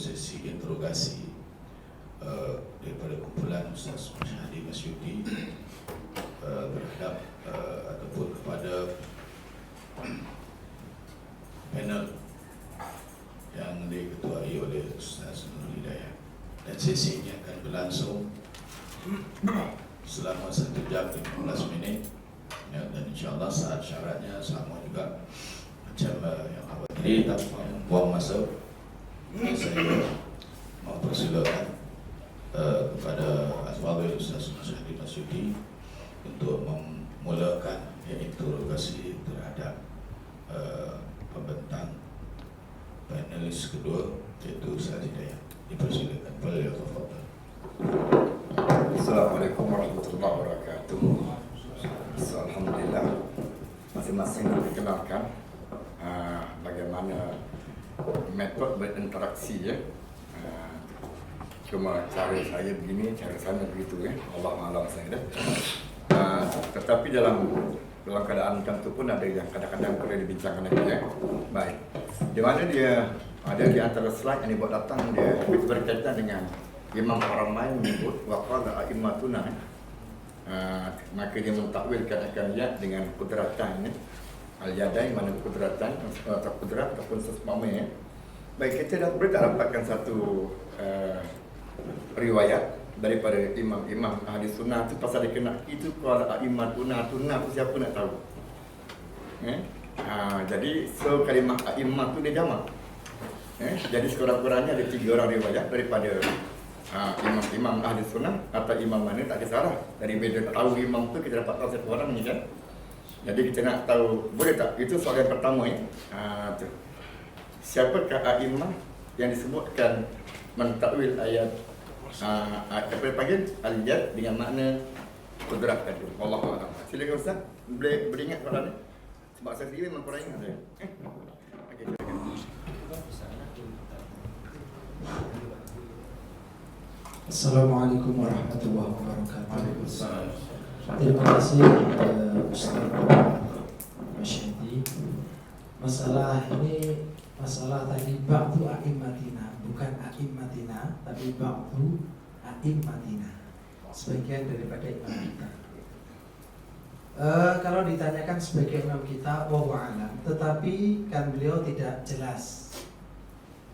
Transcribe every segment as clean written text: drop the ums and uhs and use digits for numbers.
sesi interogasi daripada kumpulan Ustaz Masyhadi Masyuti terhadap ataupun kepada panel yang diketuai oleh Ustaz Nurul Hidayat. Dan sesi ini akan berlangsung selama 1 jam 15 minit ya, dan insyaAllah saat syaratnya sama juga macam yang awal tadi. Tanpa membuang masa, saya mempersilakan kepada Al-Fadhil Ustaz Masyhadi Masyuti untuk memulakan interogasi terhadap pembentang panelis kedua, iaitu Ustaz Hidayat. Dipersilakan. Tafadhal. Assalamualaikum warahmatullahi wabarakatuh. Alhamdulillah, masing-masing dikenalkan bagaimana metode berinteraksi ya. Cuma cara saya begini, cara sana begitu ya. Allah Alam saya dah. Tetapi dalam keadaan macam tu pun ada yang kadang-kadang perlu dibincangkan lagi ya. Baik. Di mana dia ada di antara slide yang dibuat datang, dia berkaitan dengan Imam Haramain menyebut waqala a'immatuna, maka dia mentakwilkan akan lihat dengan kudratan al-yadain, mana kudratan atau kudrat ataupun sesama ya. Baik, kita dah boleh tak dapatkan satu riwayat daripada imam-imam ahli sunnah tu pasal dia kena itu qala a'immatuna, tuna tu siapa nak tahu. Jadi so kalimah a'immah tu dia jamak. Jadi sekurang-kurangnya ada 3 orang riwayat daripada imam-imam ahli sunnah atau imam mana tak kisahlah. Dari bila tahu imam tu kita dapat tahu siapa orang ni kan. Jadi kita nak tahu, boleh tak? Itu soalan pertama ya. Siapakah a'immah yang disebutkan mentakwil ayat apa dipanggil al-yad dengan makna kudrat tadi. Wallahu a'lam. Silakan Ustaz, boleh beringat soalan ni? Sebab saya sendiri memang kurang ingat saya. Okey, silakan. Assalamualaikum warahmatullahi wabarakatuh. Terima kasih Ustaz Masyhadi. Masalah ini masalah tadi ba'du a'immatina, bukan a'immatina tapi ba'du a'immatina, sebagian daripada imam kita. Kalau ditanyakan sebagai imam kita, wallahu a'lam, tetapi kan beliau tidak jelas.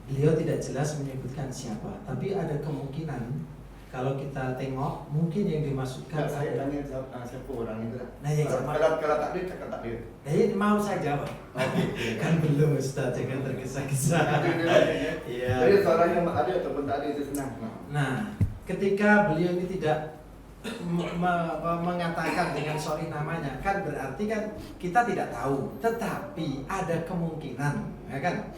Beliau tidak jelas menyebutkan siapa, tapi ada kemungkinan kalau kita tengok mungkin yang dimaksudkan. Saya tanya siapa orang itu. Nah, ya, kalau tak dia cakap tak dia. Jadi mau saya jawab. Kan belum Ustaz, jangan tergesa-gesa. Iya. Jadi soalannya ada ataupun tak ada itu senang. Nah, ketika beliau ini tidak mengatakan dengan sorry namanya, kan berarti kan kita tidak tahu, tetapi ada kemungkinan, ya kan?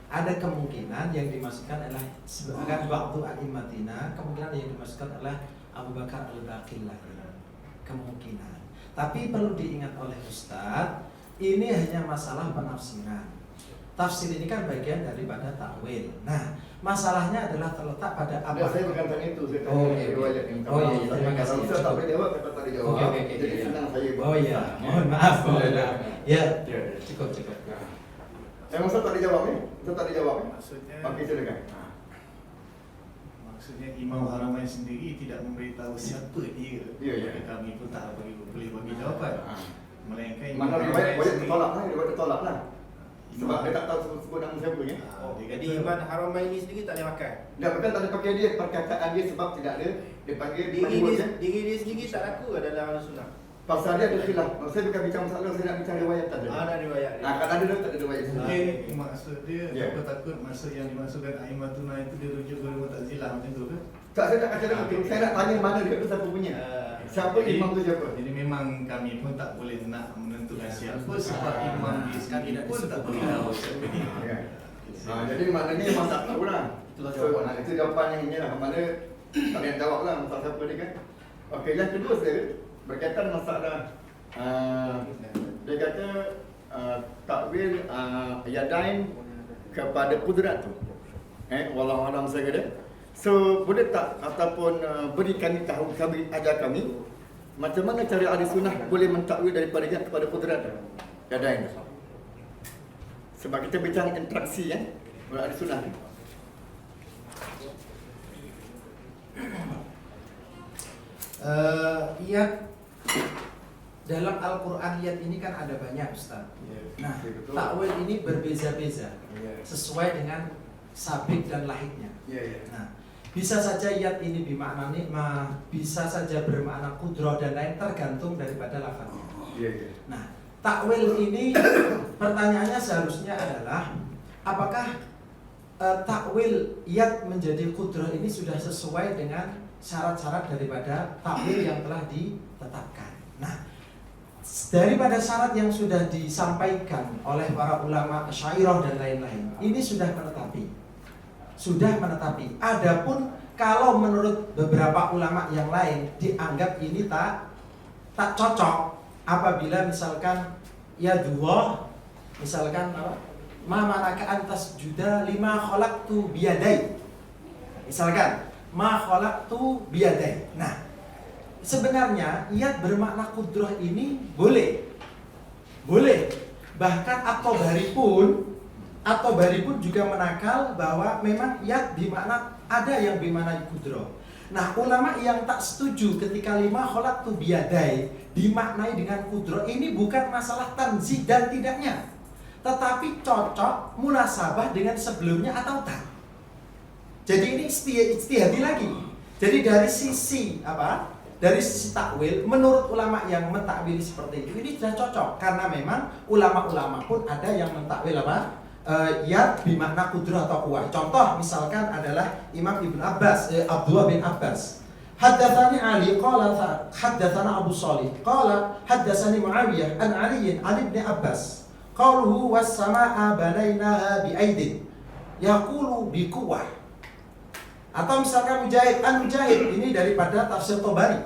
Ada kemungkinan yang dimaksudkan adalah sebagian waktu a'immatina, kemungkinan yang dimaksudkan adalah Abu Bakar Al-Baqillani. Kemungkinan. Tapi perlu diingat oleh Ustadz, ini hanya masalah penafsiran. Tafsir ini kan bagian daripada takwil. Nah, masalahnya adalah terletak pada apa? Saya bukan tanya itu, saya tanya riwayat yang iya, terima kasih. Kalau Ustaz tak boleh jawab, kata tak dijawab. Jadi senang saya. Oh iya, mohon maaf. Ya, cukup. Ustaz tak dijawab ni? Ustaz tak dijawab ni? Maksudnya, okey, silakan. Maksudnya Imam Haramain sendiri tidak memberitahu siapa dia. Ya. Kami pun tak boleh bagi jawapan. Melainkan Mana riwayat tertolak lah, riwayat tertolak lah. Sebab dia tak tahu sebut nama siapa ya. Jadi Imam Haramain ni sendiri tak boleh makan. Dah bukan tak ada pakai dia, perkataan dia sebab tidak ada dia panggil Diri dia sendiri tak laku dalam Al-Sunnah. pasal dia ada khilaf. Saya bukan bincang masalah, saya nak bincang riwayat tadi. Ada riwayat. Kalau ada tak ada riwayat. Mungkin maksud dia, Ya. takut maksud yang dimaksudkan A'immatuna itu dia rujuk kepada Mu'tazilah macam tu ke? Tak, saya tak kata begitu. Saya nak tanya mana dia tu siapa punya. Siapa imam tu siapa? Jadi memang kami pun tak boleh nak menentukan siapa sebab imam dia sendiri pun tak boleh tahu siapa dia. Ya. Jadi maknanya memang tak tahu lah. Itulah So, jawapan. itu jawapan yang ini lah. Mana tak ada yang jawab lah masalah siapa dia kan. Okey, yang kedua saya berkaitan masalah dia kata takwil yadain kepada kudrat tu. Wallahu alam saya kata. So boleh tak ataupun beri kami tahu, kami ajar kami macam mana cara ahli sunnah boleh mentakwil daripada yad kepada kudrat yadain. Sebab kita bincang interaksi oleh ahli sunnah ni. Iyat dalam Al-Quran iyat ini kan ada banyak, Ustaz. Nah, Betul. takwil ini berbeza-beza Iya. sesuai dengan sabik dan lahidnya. Iya. Nah, bisa saja iyat ini bermakna nikmah, bisa saja bermakna kudroh dan lain, tergantung daripada lafaznya. Iya. Nah, takwil ini pertanyaannya seharusnya adalah apakah takwil iyat menjadi kudroh ini sudah sesuai dengan syarat-syarat daripada takwil yang telah ditetapkan. Nah, daripada syarat yang sudah disampaikan oleh para ulama Asy'ariyah dan lain-lain, ini sudah menetapi. Adapun kalau menurut beberapa ulama yang lain dianggap ini tak cocok apabila misalkan ya dua, misalkan ma manaka antas juda lima khalaqtu biyadai. Misalkan ma khalaqtu biyadai. Nah, sebenarnya iyat bermakna kudroh ini boleh. Bahkan At-Tabari pun juga menakal bahwa memang iyat bermakna ada yang bermakna kudroh. Nah, ulama yang tak setuju ketika lima khalaqtu biyadai dimaknai dengan kudroh ini bukan masalah tanzih dan tidaknya, tetapi cocok munasabah dengan sebelumnya atau tak. Jadi ini ijtihadi lagi. Jadi dari sisi takwil, menurut ulama yang mentakwil seperti itu, ini sudah cocok karena memang ulama-ulama pun ada yang mentakwil iyat bimakna kudrah atau kuwah. Contoh misalkan adalah Imam Ibn Abbas, Abdullah bin Abbas. Haddatsani Ali qala haddatsana Abu Shalih qala haddatsani Muawiyah an Ali bin Abbas. Qauluhu was-samaa'a banainaha bi'aidin yaqulu bi quwwah. Atau misalkan Mujahid ini daripada tafsir Tabari.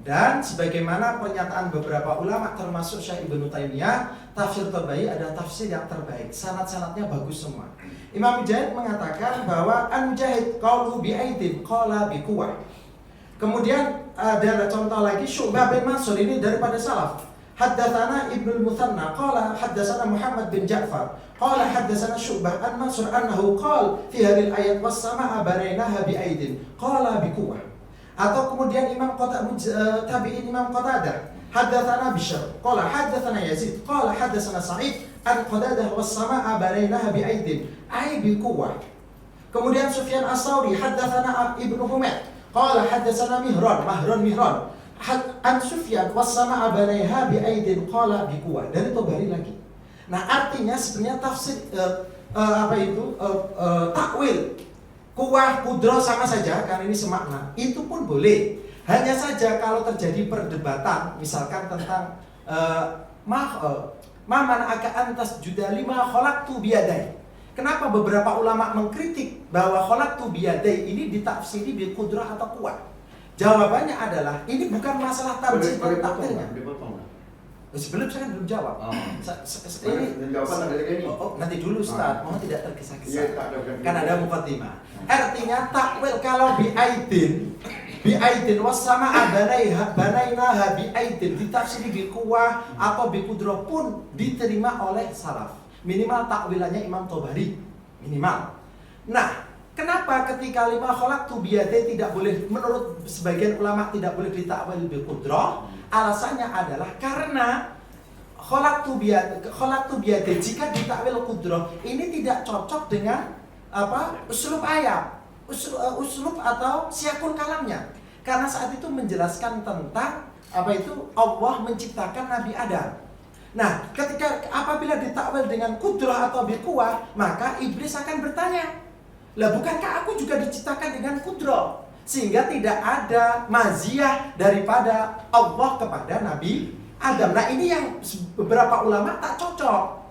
Dan sebagaimana pernyataan beberapa ulama termasuk Syekh Ibnu Taimiyah, tafsir Tabari adalah tafsir yang terbaik. Sanad-sanadnya bagus semua. Imam Mujahid mengatakan bahwa Mujahid qauluhu bi'aidin qala bi quwwah. Kemudian ada contoh lagi Syu'bah bin Mansur ini daripada salaf. Haddatsana Ibnu Mutsanna qala haddatsana Muhammad bin Ja'far qala haddatsana Syu'bah an Mansur annahu qala fi hadhil ayat was-samaa'a banainaha bi'aidin qala bi quwwah. Atau kemudian tabi'in Imam Qatadah haddatsana Bishr qala haddatsana Yazid qala haddatsana Sa'id an Qatadah was-samaa'a banainaha bi'aidin ay bi quwwah. Kemudian Sufyan As-Tsauri haddatsana Ibnu Humayd qala haddatsana Mihran an Sufyan was-samaa'a banaiha bi'aidin qala bi quwwah. Dari Tabari lagi. Nah, artinya sebenarnya tafsir takwil kuwah kudrah sama saja karena ini semakna. Itu pun boleh. Hanya saja kalau terjadi perdebatan misalkan tentang man aka antas juda lima khalaqtu biyadai. Kenapa beberapa ulama mengkritik bahwa khalaqtu biyadai ini ditafsiri bi kudrah atau kuwah? Jawabannya adalah ini bukan masalah tanzih dan takwilnya. Sebelum saya kan belum jawab. Ini jawaban ada lagi. Nanti dulu Ustaz, mohon tidak tergesa-gesa. Iya, Kan ada muqaddimah. Artinya takwil kalau bi'aidin was-samaa'a banainaha bi'aidin ditafsiri bi quwwah atau bi qudrah pun diterima oleh salaf. Minimal takwilannya Imam Tabari, minimal. Nah, kenapa ketika lima khalaqtu biyadai tidak boleh, menurut sebagian ulama tidak boleh ditakwil bi qudrah? Alasannya adalah karena khalaqtu biyadai jika ditakwil qudrah ini tidak cocok dengan uslub ayat, uslub atau siyakul kalamnya. Karena saat itu menjelaskan tentang Allah menciptakan Nabi Adam. Nah, apabila ditakwil dengan qudrah atau bi quwwah, maka iblis akan bertanya, "Lah bukankah aku juga diciptakan dengan qudrah?" Sehingga tidak ada maziyah daripada Allah kepada Nabi Adam. Nah, ini yang beberapa ulama tak cocok.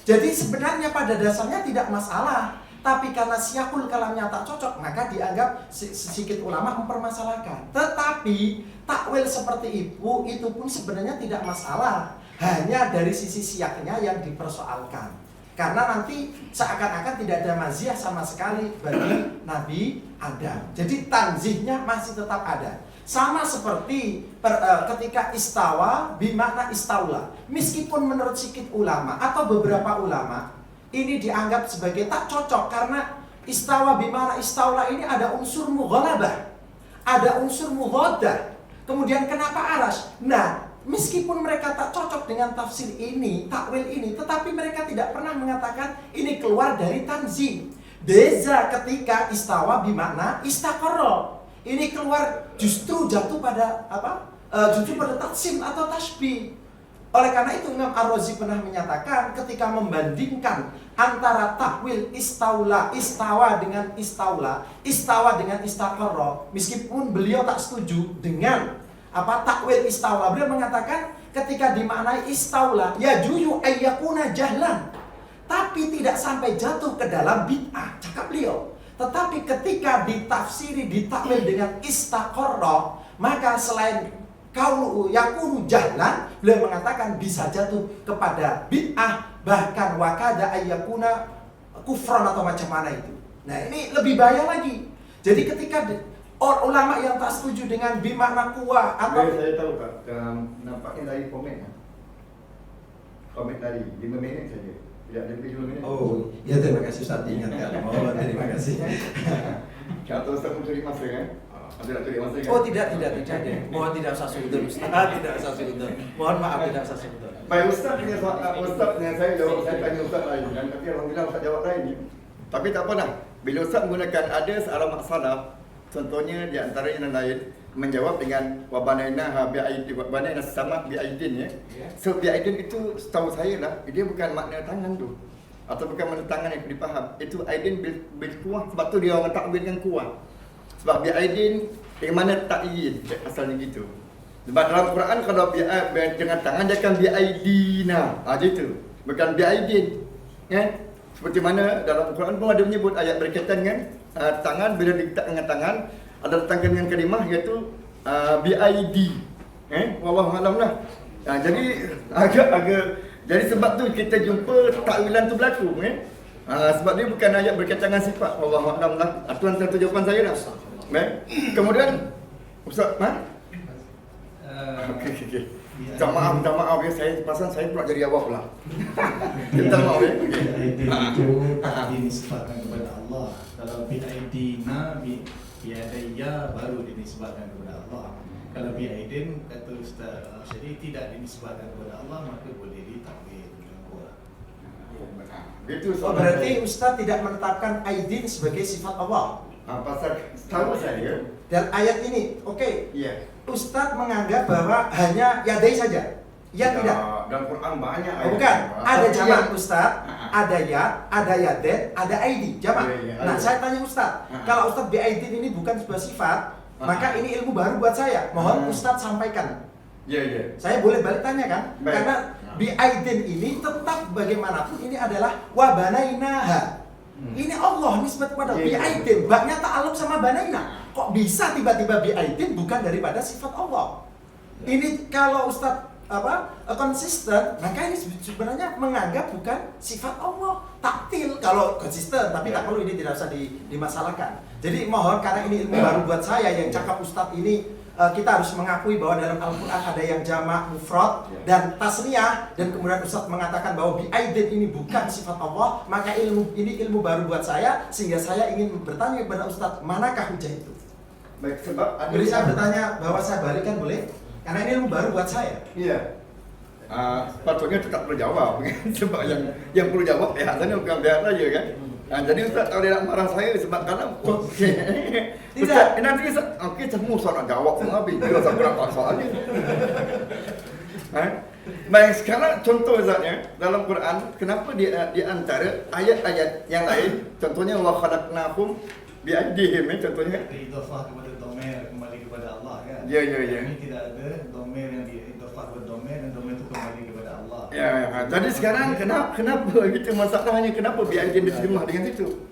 Jadi sebenarnya pada dasarnya tidak masalah, tapi karena siyakul kalamnya tak cocok, maka dianggap sedikit ulama mempermasalahkan. Tetapi takwil seperti itu pun sebenarnya tidak masalah, hanya dari sisi siyaknya yang dipersoalkan. Karena nanti seakan-akan tidak ada maziyah sama sekali bagi Nabi Adam. Jadi tanzihnya masih tetap ada. Sama seperti ketika istawa bimakna istaula. Meskipun menurut sedikit ulama atau beberapa ulama ini dianggap sebagai tak cocok karena Istawa bimana istaula ini ada unsur mughalabah, ada unsur mudhaddah. Kemudian kenapa aras? Nah, meskipun mereka tak cocok dengan tafsir ini, takwil ini, tetapi mereka tidak pernah mengatakan ini keluar dari tanzim. Beza ketika istawa bimakna istaqarra. Ini keluar justru jatuh pada apa? Justru pada taksim atau tasbih. Oleh karena itu Imam Ar-Razi pernah menyatakan ketika membandingkan antara takwil istawa dengan istawa dengan istaqarra, meskipun beliau tak setuju dengan takwil istawa, beliau mengatakan ketika dimaknai istaula ya juyu ayyakuna jahlan, tapi tidak sampai jatuh ke dalam bid'ah, cakap beliau. Tetapi ketika ditafsiri, ditakwil dengan istaqarra, maka selain kaulu yakunu jahlan, beliau mengatakan bisa jatuh kepada bid'ah, bahkan wakada ayyakuna kufran atau macam mana itu. Nah, ini lebih bahaya lagi. Jadi ketika ulama yang tak setuju dengan bimakna kuah atau saya tahu Kak, nampaknya dari komen dari 5 minit saja. Tidak lebih 10 minit. oh, ya terima kasih Ustaz diingatkan. Oh, terima kasih. Atau Ustaz mencuri masa kan? Ada nak curi masa kan? Oh, tidak. Mohon tidak usah sudut Ustaz. Tidak usah sudut. Mohon maaf tidak usah sudut. Baik, Ustaz punya saya jawab, saya tanya Ustaz lain kan, tapi alhamdulillah Ustaz jawab lain ni. Tapi tak apa lah. Bila Ustaz menggunakan ada sealamat salaf, contohnya di antara yang lain menjawab dengan wabanaina bi'aidin, wabanaina sama bi'aidin ya. So bi'aidin itu setahu saya lah, dia bukan makna tangan tu. Atau bukan makna tangan yang dipaham. Itu aidin bil kuah, sebab tu dia orang takwil dengan kuah. Sebab bi'aidin yang mana ta'yin, asalnya gitu. Sebab dalam Quran kalau dengan tangan dia akan bi'aidina. Gitu. Bukan bi'aidin. Ya. Seperti mana dalam Quran pun ada menyebut ayat berkaitan dengan tangan, bila diletakkan dengan tangan ada datangkan dengan kalimah iaitu BID. Wallahu a'lam lah. Jadi agak jadi sebab tu kita jumpa takwilan tu berlaku sebab dia bukan ayat berkaitan dengan sifat. Wallahu a'lam lah. Tuan satu jawapan saya dah. Kemudian Ustaz, okey. Minta maaf ya, saya pasal saya pula jadi awak pula. Minta maaf ya. BID itu dinisbatkan kepada Allah. Kalau BID biadaya baru dinisbatkan kepada Allah. Kalau bi'aidin kata Ustaz Syedi tidak dinisbatkan kepada Allah, maka boleh ditakwil dengan kuah. Oh, berarti Ustaz tidak menetapkan aidin sebagai sifat Allah. Pasal tahu saya Dan ayat ini, oke. Iya. Ustaz menganggap bahwa hanya yadai saja. Ya tidak. Dalam Quran banyak Oh, bukan. Ada jamak Iya. Ustaz, ada ya, ada yaden, ada aidi, jamak. Iya, Nah, ada. saya tanya Ustaz, kalau Ustaz bi'aidin ini bukan sebuah sifat, maka ini ilmu baru buat saya. Mohon Ustaz sampaikan. Iya. Saya boleh balik tanya kan? Baik. Karena bi'aidin ini tetap bagaimanapun ini adalah wabanainaha. Ini Allah nisbat kepada bi'aidin. Baknya ta'alluq sama banaina. Kok bisa tiba-tiba bi'aidin bukan daripada sifat Allah? Ini kalau Ustaz konsisten, maka ini sebenarnya menganggap bukan sifat Allah. Taktil kalau konsisten, tapi tak perlu, ini tidak usah dimasalahkan. Jadi mohon, karena ini ilmu baru buat saya yang cakap Ustadz ini, kita harus mengakui bahwa dalam Al-Quran ada yang jamak, mufrad, dan tasniyah, dan kemudian Ustadz mengatakan bahwa bi'aidin ini bukan sifat Allah, maka ini ilmu baru buat saya, sehingga saya ingin bertanya kepada Ustadz, manakah hujah itu? Baik, sebab ada Boleh saya bertanya bahwa saya balikan, boleh? Karena ini ilmu baru buat saya. Iya. Sepatutnya tetap perlu jawab sebab yang perlu jawab pihak sana bukan pihak saya kan. Jadi Ustaz tak boleh nak marah saya sebab kalau Ustaz nanti okey semua Ustaz nak jawab semua habis dia Ustaz nak tak soal ni. Baik, sekarang contoh Ustaznya dalam Quran, kenapa di antara ayat-ayat yang lain, contohnya wa khalaqnakum bi aydihim, contohnya Idhafah kepada domer kembali kepada Allah kan. Ya. Ini tidak ada domer yang diidhafah kepada domer dan domer itu kembali kepada Allah. Ya. Jadi sekarang kenapa gitu masalahnya, kenapa bi aydihim diterjemah dengan itu?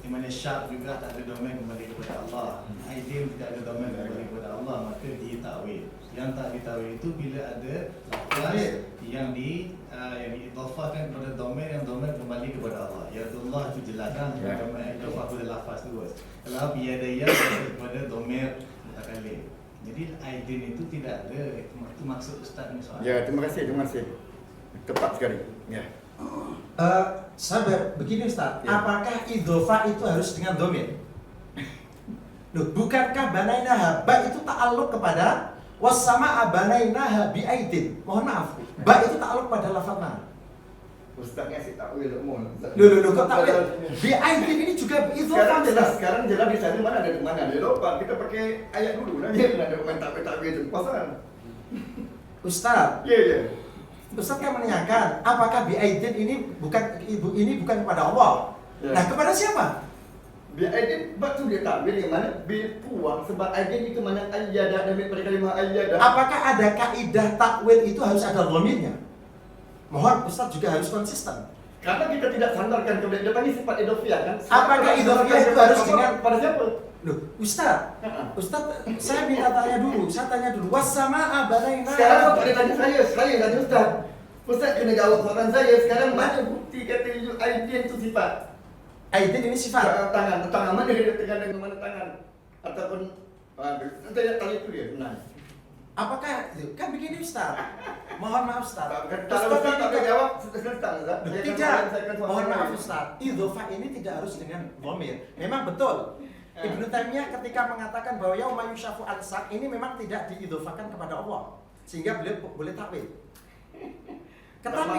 Di mana syab juga tak ada domer kembali kepada Allah. Aidin tidak ada domer kembali kepada Allah, maka ditakwil. Yang tak ditakwil itu bila ada lafaz yang diidhafahkan kepada domer, yang domer kembali kepada Allah. Ya Allah itu jelas kan, domer idhafah kepada lafaz terus. Kalau biadaya kepada domer mutakalim. Jadi aidin itu tidak ada. Itu maksud Ustaz ni soal. Ya, terima kasih. Tepat sekali. Ya. Sabar, begini Ustaz, Ya. apakah idhofah itu harus dengan domir? Loh, bukankah banainaha, ba itu ta'alluq kepada wassama'a banainaha bi'aidin. Mohon maaf, ba itu ta'alluq pada lafaz mana? Ustaznya sih takwil umum. Loh, kok takwil? Bi'aidin ini juga idhofah jelas. Sekarang jelas di sana mana ada mana dia lupa. Kita pakai ayat dulu lah dia ada main takwil itu pasal. Ustaz, Ya. Ustaz kan menanyakan, apakah bi'aidin ini bukan kepada Allah? Ya. Nah, kepada siapa? Bi'aidin batu dia takwil yang mana bipuang sebab aidin itu mana ayyadah dan pada kalimah ayyadah. Apakah ada kaidah takwil itu harus ada dhamirnya? Mohon Ustaz juga harus konsisten. Karena kita tidak sandarkan kepada depan ini sifat idhofiyah kan. Apakah idhofiyah itu harus dengan pada siapa? Loh, Ustaz, saya minta tanya dulu, wassama'a banaina. Sekarang pada tanya saya tanya Ustaz. Ustaz kena jawab soalan saya. Sekarang mana bukti kata aidin itu sifat? Aidin ini sifat. Tangan mana dia tekan dengan mana tangan? Ataupun tanya itu dia benar. Apakah kan begini Ustaz? Mohon maaf Ustaz. Kalau Ustaz tak jawab tentang Ustaz. Tidak. Mohon maaf Ustaz. Idhofah ini tidak harus dengan dhamir. Memang betul. Ibnu Taimiyah ketika mengatakan bahwa yauma yushafu an-sak ini memang tidak diidhofahkan kepada Allah. Sehingga beliau boleh takwil. Tetapi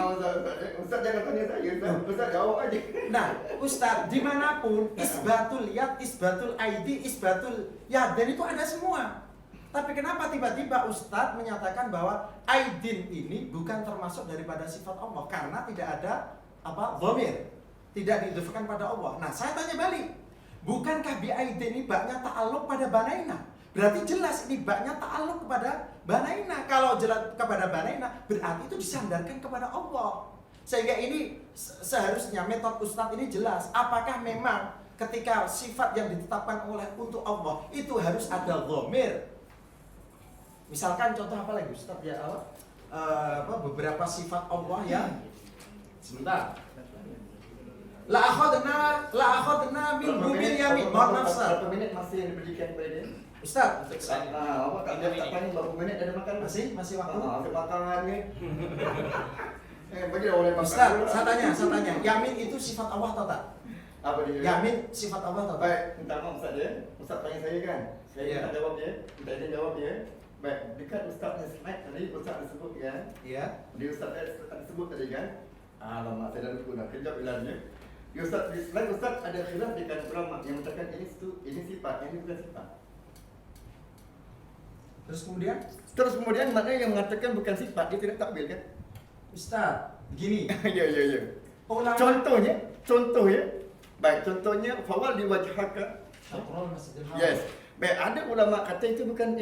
Ustaz jangan tanya saya, Ustaz jawab aja. nah, Ustaz, dimanapun isbatul yad, isbatul aidi, isbatul yadain itu ada semua. Tapi kenapa tiba-tiba Ustaz menyatakan bahwa aidin ini bukan termasuk daripada sifat Allah karena tidak ada dhamir, tidak diidhofahkan pada Allah. Nah, saya tanya balik, bukankah bi aidin ini baknya ta'alluq pada banaina? Berarti jelas ini baknya ta'alluq kepada banaina. Kalau jelas kepada banaina, berarti itu disandarkan kepada Allah. Sehingga ini seharusnya metode Ustadz ini jelas. Apakah memang ketika sifat yang ditetapkan untuk Allah itu harus ada dhamir? Misalkan contoh apa lagi Ustadz ya, beberapa sifat Allah yang sebentar. La akhadna min bil yamin. Mohon maaf Ustaz. Berapa minit masih yang diberikan kepada dia? Ustaz, Awak tak paling berapa minit ada makan? masih waktu. Ada makan ni. Bagi orang makan. Ustaz, saya tanya, yamin itu sifat Allah atau tak? Apa dia? Yamin sifat Allah atau tak? Baik, minta maaf Ustaz dia. Ustaz tanya saya kan. Saya Ya. tak jawab dia. Minta jawab dia. Baik, dekat Ustaznya slide tadi Ustaz ada sebut kan. Iya. Di Ustaz ada sebut tadi kan. Alamak, saya dah lupa nak kejap bilangnya. Di Ustaz di slide Ustaz ada khilaf di kalangan ulama yang mengatakan ini sifat, ini bukan sifat. Terus kemudian mana yang mengatakan bukan sifat, dia tidak takwil kan? Ustaz, begini. Ya. Ulama Contohnya. Baik, contohnya fawal diwajhaka. Syatrul Masjidil Haram. Yes. Baik, ada ulama kata itu bukan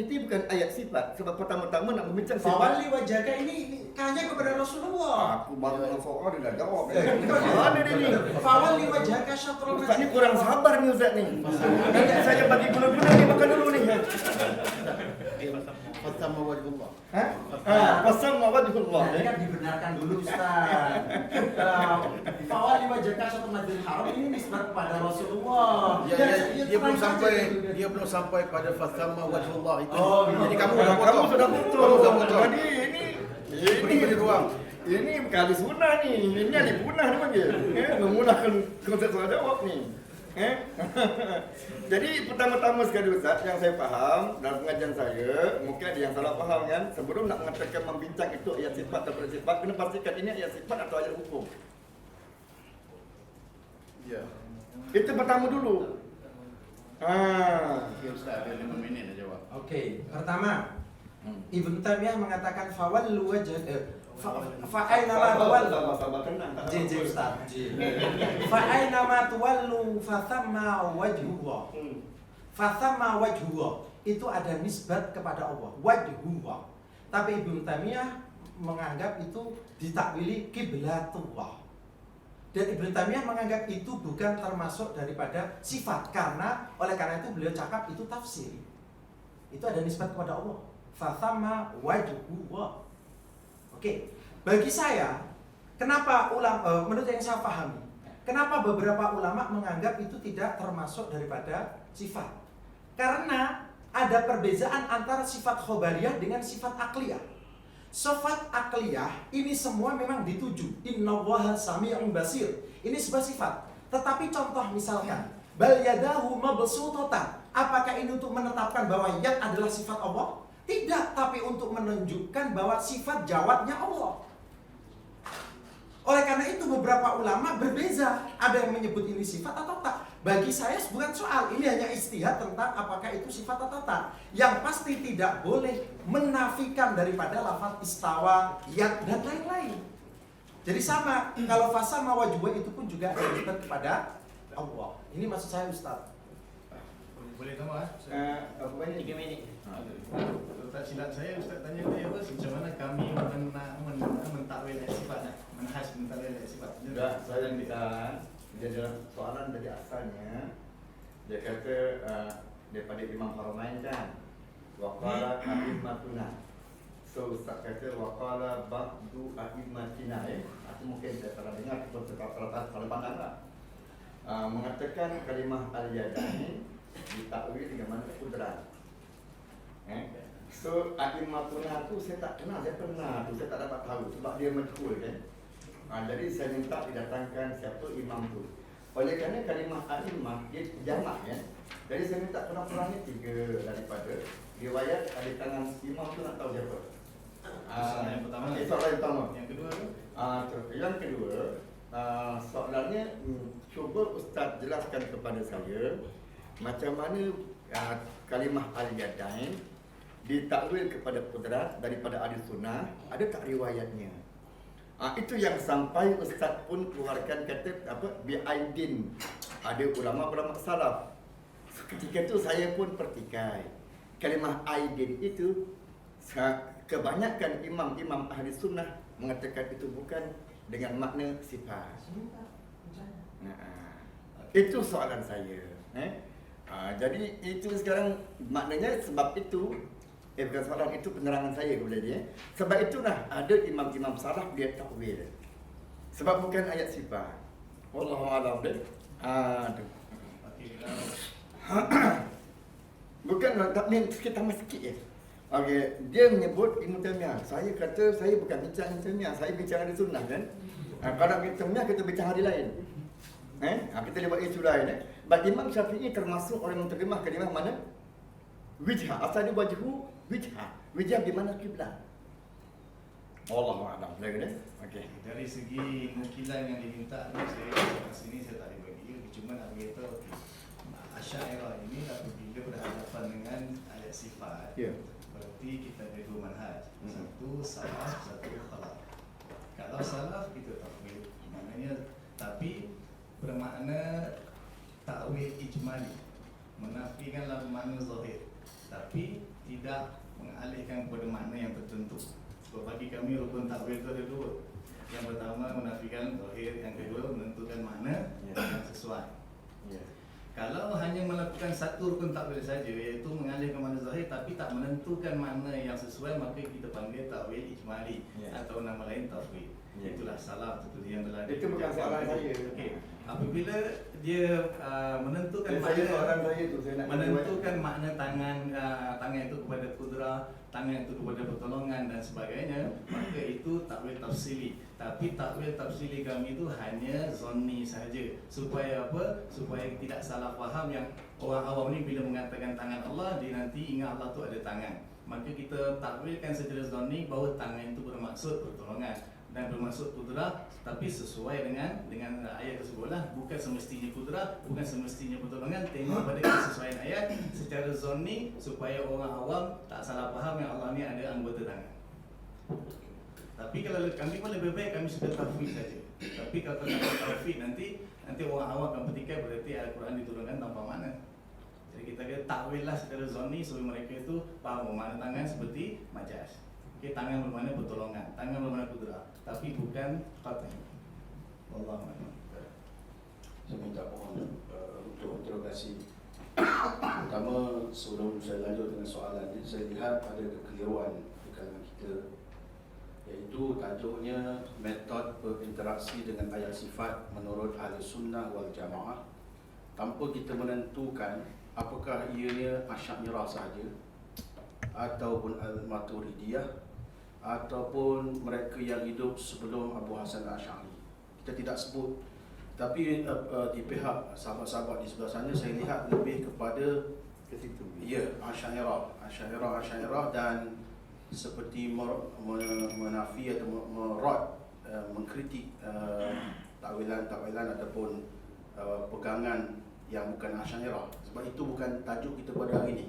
ayat sifat. Sebab pertama-tama nak membincang sifat. Fawali wajaka ini tanya kepada Rasulullah. Aku baru nak soal dia dah jawab. Mana dia ni? Fawali wajaka syatrul Ustaz ni Masjidil kurang Haram. sabar ni Ustaz ni. Nanti saya bagi gula-gula ni makan dulu ni. Fasamma wajhullah. Fasamma wajhullah. Nah, ini kan dibenarkan dulu Ustaz. Fawali wajaka syatrul Masjidil Haram ini nisbat kepada Rasulullah. Dia belum sampai pada fasamma wajhullah itu. Oh, Jadi kamu sudah potong. Jadi Beri ruang. ini kali sunnah ni. Ini ahli punah ni panggil. Memudahkan konsep soal jawab ni. Jadi pertama-tama sekali Ustaz yang saya faham dalam pengajian saya, mungkin ada yang salah faham kan. Sebelum nak mengatakan membincang itu ayat sifat atau sifat, kena pastikan ini ayat sifat atau ayat hukum. Ya. Itu pertama dulu. Okey Ustaz, ada 5 minit nak jawab. Oke, pertama Ibnu Taimiyah mengatakan fawallu wajh fa aina ma tawallu Sabar tenang. Ji Ustaz. Fa aina ma tawallu fa thamma wajhullah. Fa thamma wajhullah. Itu ada nisbat kepada Allah, wajhullah. Tapi Ibnu Taimiyah menganggap itu ditakwili kiblatullah. Dan Ibnu Taimiyah menganggap itu bukan termasuk daripada sifat karena oleh karena itu beliau cakap itu tafsir. Itu ada nisbat kepada Allah. Fathamma wajhullah. Oke, bagi saya, kenapa menurut yang saya pahami, kenapa beberapa ulama menganggap itu tidak termasuk daripada sifat? Karena ada perbedaan antara sifat khobariyah dengan sifat akliyah. Sifat akliyah ini semua memang dituju. Innallaha sami'un basir. Ini sebuah sifat. Tetapi contoh misalkan, bal yadahu mabsutatan. Apakah ini untuk menetapkan bahwa yad adalah sifat Allah? Tidak, tapi untuk menunjukkan bahwa sifat jawabnya Allah. Oleh karena itu beberapa ulama berbeza. Ada yang menyebut ini sifat atau tak. Bagi saya bukan soal, ini hanya istihad tentang apakah itu sifat atau tak. Yang pasti tidak boleh menafikan daripada lafaz istawa, yad, dan lain-lain. Jadi sama, kalau fasama wajibah itu pun juga disebut kepada Allah. Ini maksud saya Ustaz. Boleh tambah? Apa banyak? 3 minit. Kalau tak silap saya, Ustaz tanya saya apa? Macam mana kami mentakwil sifat, manhaj mentakwil sifat. Sudah, saya minta dia dalam soalan dari asalnya dia kata daripada Imam Haramain kan waqala a'immatuna. So Ustaz kata waqala ba'du a'immatina itu mungkin saya salah dengar atau salah pandang lah. Mengatakan kalimah al-yadain ditakwil dengan mana kudrat. So a'immatuna tu saya tak kenal, saya pernah tu saya tak dapat tahu sebab dia majhul kan. Jadi saya minta didatangkan siapa imam tu. Oleh kerana kalimah a'imah dia jamak ya. Jadi saya minta kurang-kurangnya 3 daripada riwayat ada tangan imam tu nak tahu siapa. Soalan yang pertama. Soalan yang pertama. Yang kedua tu? Yang kedua, soalannya cuba Ustaz jelaskan kepada saya macam mana kalimah al-yadain ditakwil kepada kudrat daripada ahli sunnah, ada tak riwayatnya? Itu yang sampai Ustaz pun keluarkan kata apa bi'aidin. Ada ulama-ulama salaf. Ketika itu saya pun pertikai. Kalimah aidin itu kebanyakan imam-imam ahli sunnah mengatakan itu bukan dengan makna sifat. Itu soalan saya. Jadi itu sekarang maknanya sebab itu bukan soalan, itu penerangan saya kepada dia. Sebab itulah ada imam-imam salaf dia takwil. Sebab bukan ayat sifat. Wallahu a'lam bil. Bukan tak ni sikit tambah sikit je. Okey, dia menyebut Ibn Taimiyah. Saya kata saya bukan bincang Ibn Taimiyah, saya bincang hari sunnah kan. Kalau Ibn Taimiyah kita bincang hari lain. Kita dia buat isu lain. Imam Syafi'i termasuk orang yang terjemah kalimah mana? Wijhah. Asal dia wajhu wijhah. Wijhah di mana kiblat? Wallahu a'lam. Okey. Dari segi nukilan yang diminta tu saya kat sini saya tak boleh bagi. Cuma nak beritahu Asy'ariyah ini apabila berhadapan dengan ayat sifat. Ya. Berarti kita ada 2 manhaj. Satu salaf, satu khalaf. Kalau salaf kita takwil, maknanya tapi bermakna takwil ijmali, menafikan makna zahir, tapi tidak mengalihkan kepada makna yang tertentu. Sebab bagi kami rukun takwil itu ada 2. Yang pertama menafikan zahir, yang kedua menentukan makna yang sesuai. Kalau hanya melakukan satu rukun takwil saja, iaitu mengalihkan makna zahir tapi tak menentukan makna yang sesuai, maka kita panggil takwil ijmali atau nama lain tafwid. Itulah salaf itu yang telah Itu bukan soalan saya. Okey. Apabila dia menentukan menentukan makna tangan itu kepada kudrah, tangan itu kepada pertolongan dan sebagainya, maka itu takwil tafsili. Tapi takwil tafsili kami itu hanya zonni saja. Supaya apa? Supaya tidak salah faham yang orang awam ni bila mengatakan tangan Allah, dia nanti ingat Allah tu ada tangan. Maka kita takwilkan secara zonni bahawa tangan itu bermaksud pertolongan dan bermaksud kudrah, tapi sesuai dengan ayat tersebutlah. Bukan semestinya kudrah, bukan semestinya pertolongan. Tengok pada kesesuaian ayat secara zonni supaya orang awam tak salah faham yang Allah ni ada anggota tangan. Tapi kalau kami pun lebih baik kami sudah tafwid saja. Tapi kalau tak tafwid nanti orang awam akan petikai berarti Al-Quran diturunkan tanpa makna. Jadi kita kata takwil lah secara zonni supaya mereka itu faham makna tangan seperti majas. Tangan bermakna pertolongan, tangan bermakna kudrah, tapi bukan qat'i. Wallahu a'lam. Saya minta mohon untuk interogasi. Pertama, sebelum saya lanjut dengan soalan ini, saya lihat ada kekeliruan di kalangan kita, iaitu tajuknya metod berinteraksi dengan ayat sifat menurut ahli sunnah wal jamaah, tanpa kita menentukan apakah ianya Asy'ariyah sahaja ataupun Al-Maturidiyah ataupun mereka yang hidup sebelum Abu Hasan Al-Asy'ari. Kita tidak sebut, tapi di pihak sahabat-sahabat di sebelah sana saya lihat lebih kepada Ke situ. ya Asy'ariyah dan seperti menafi atau merot mengkritik takwilan ataupun pegangan yang bukan Asy'ariyah. Sebab itu bukan tajuk kita pada hari ini.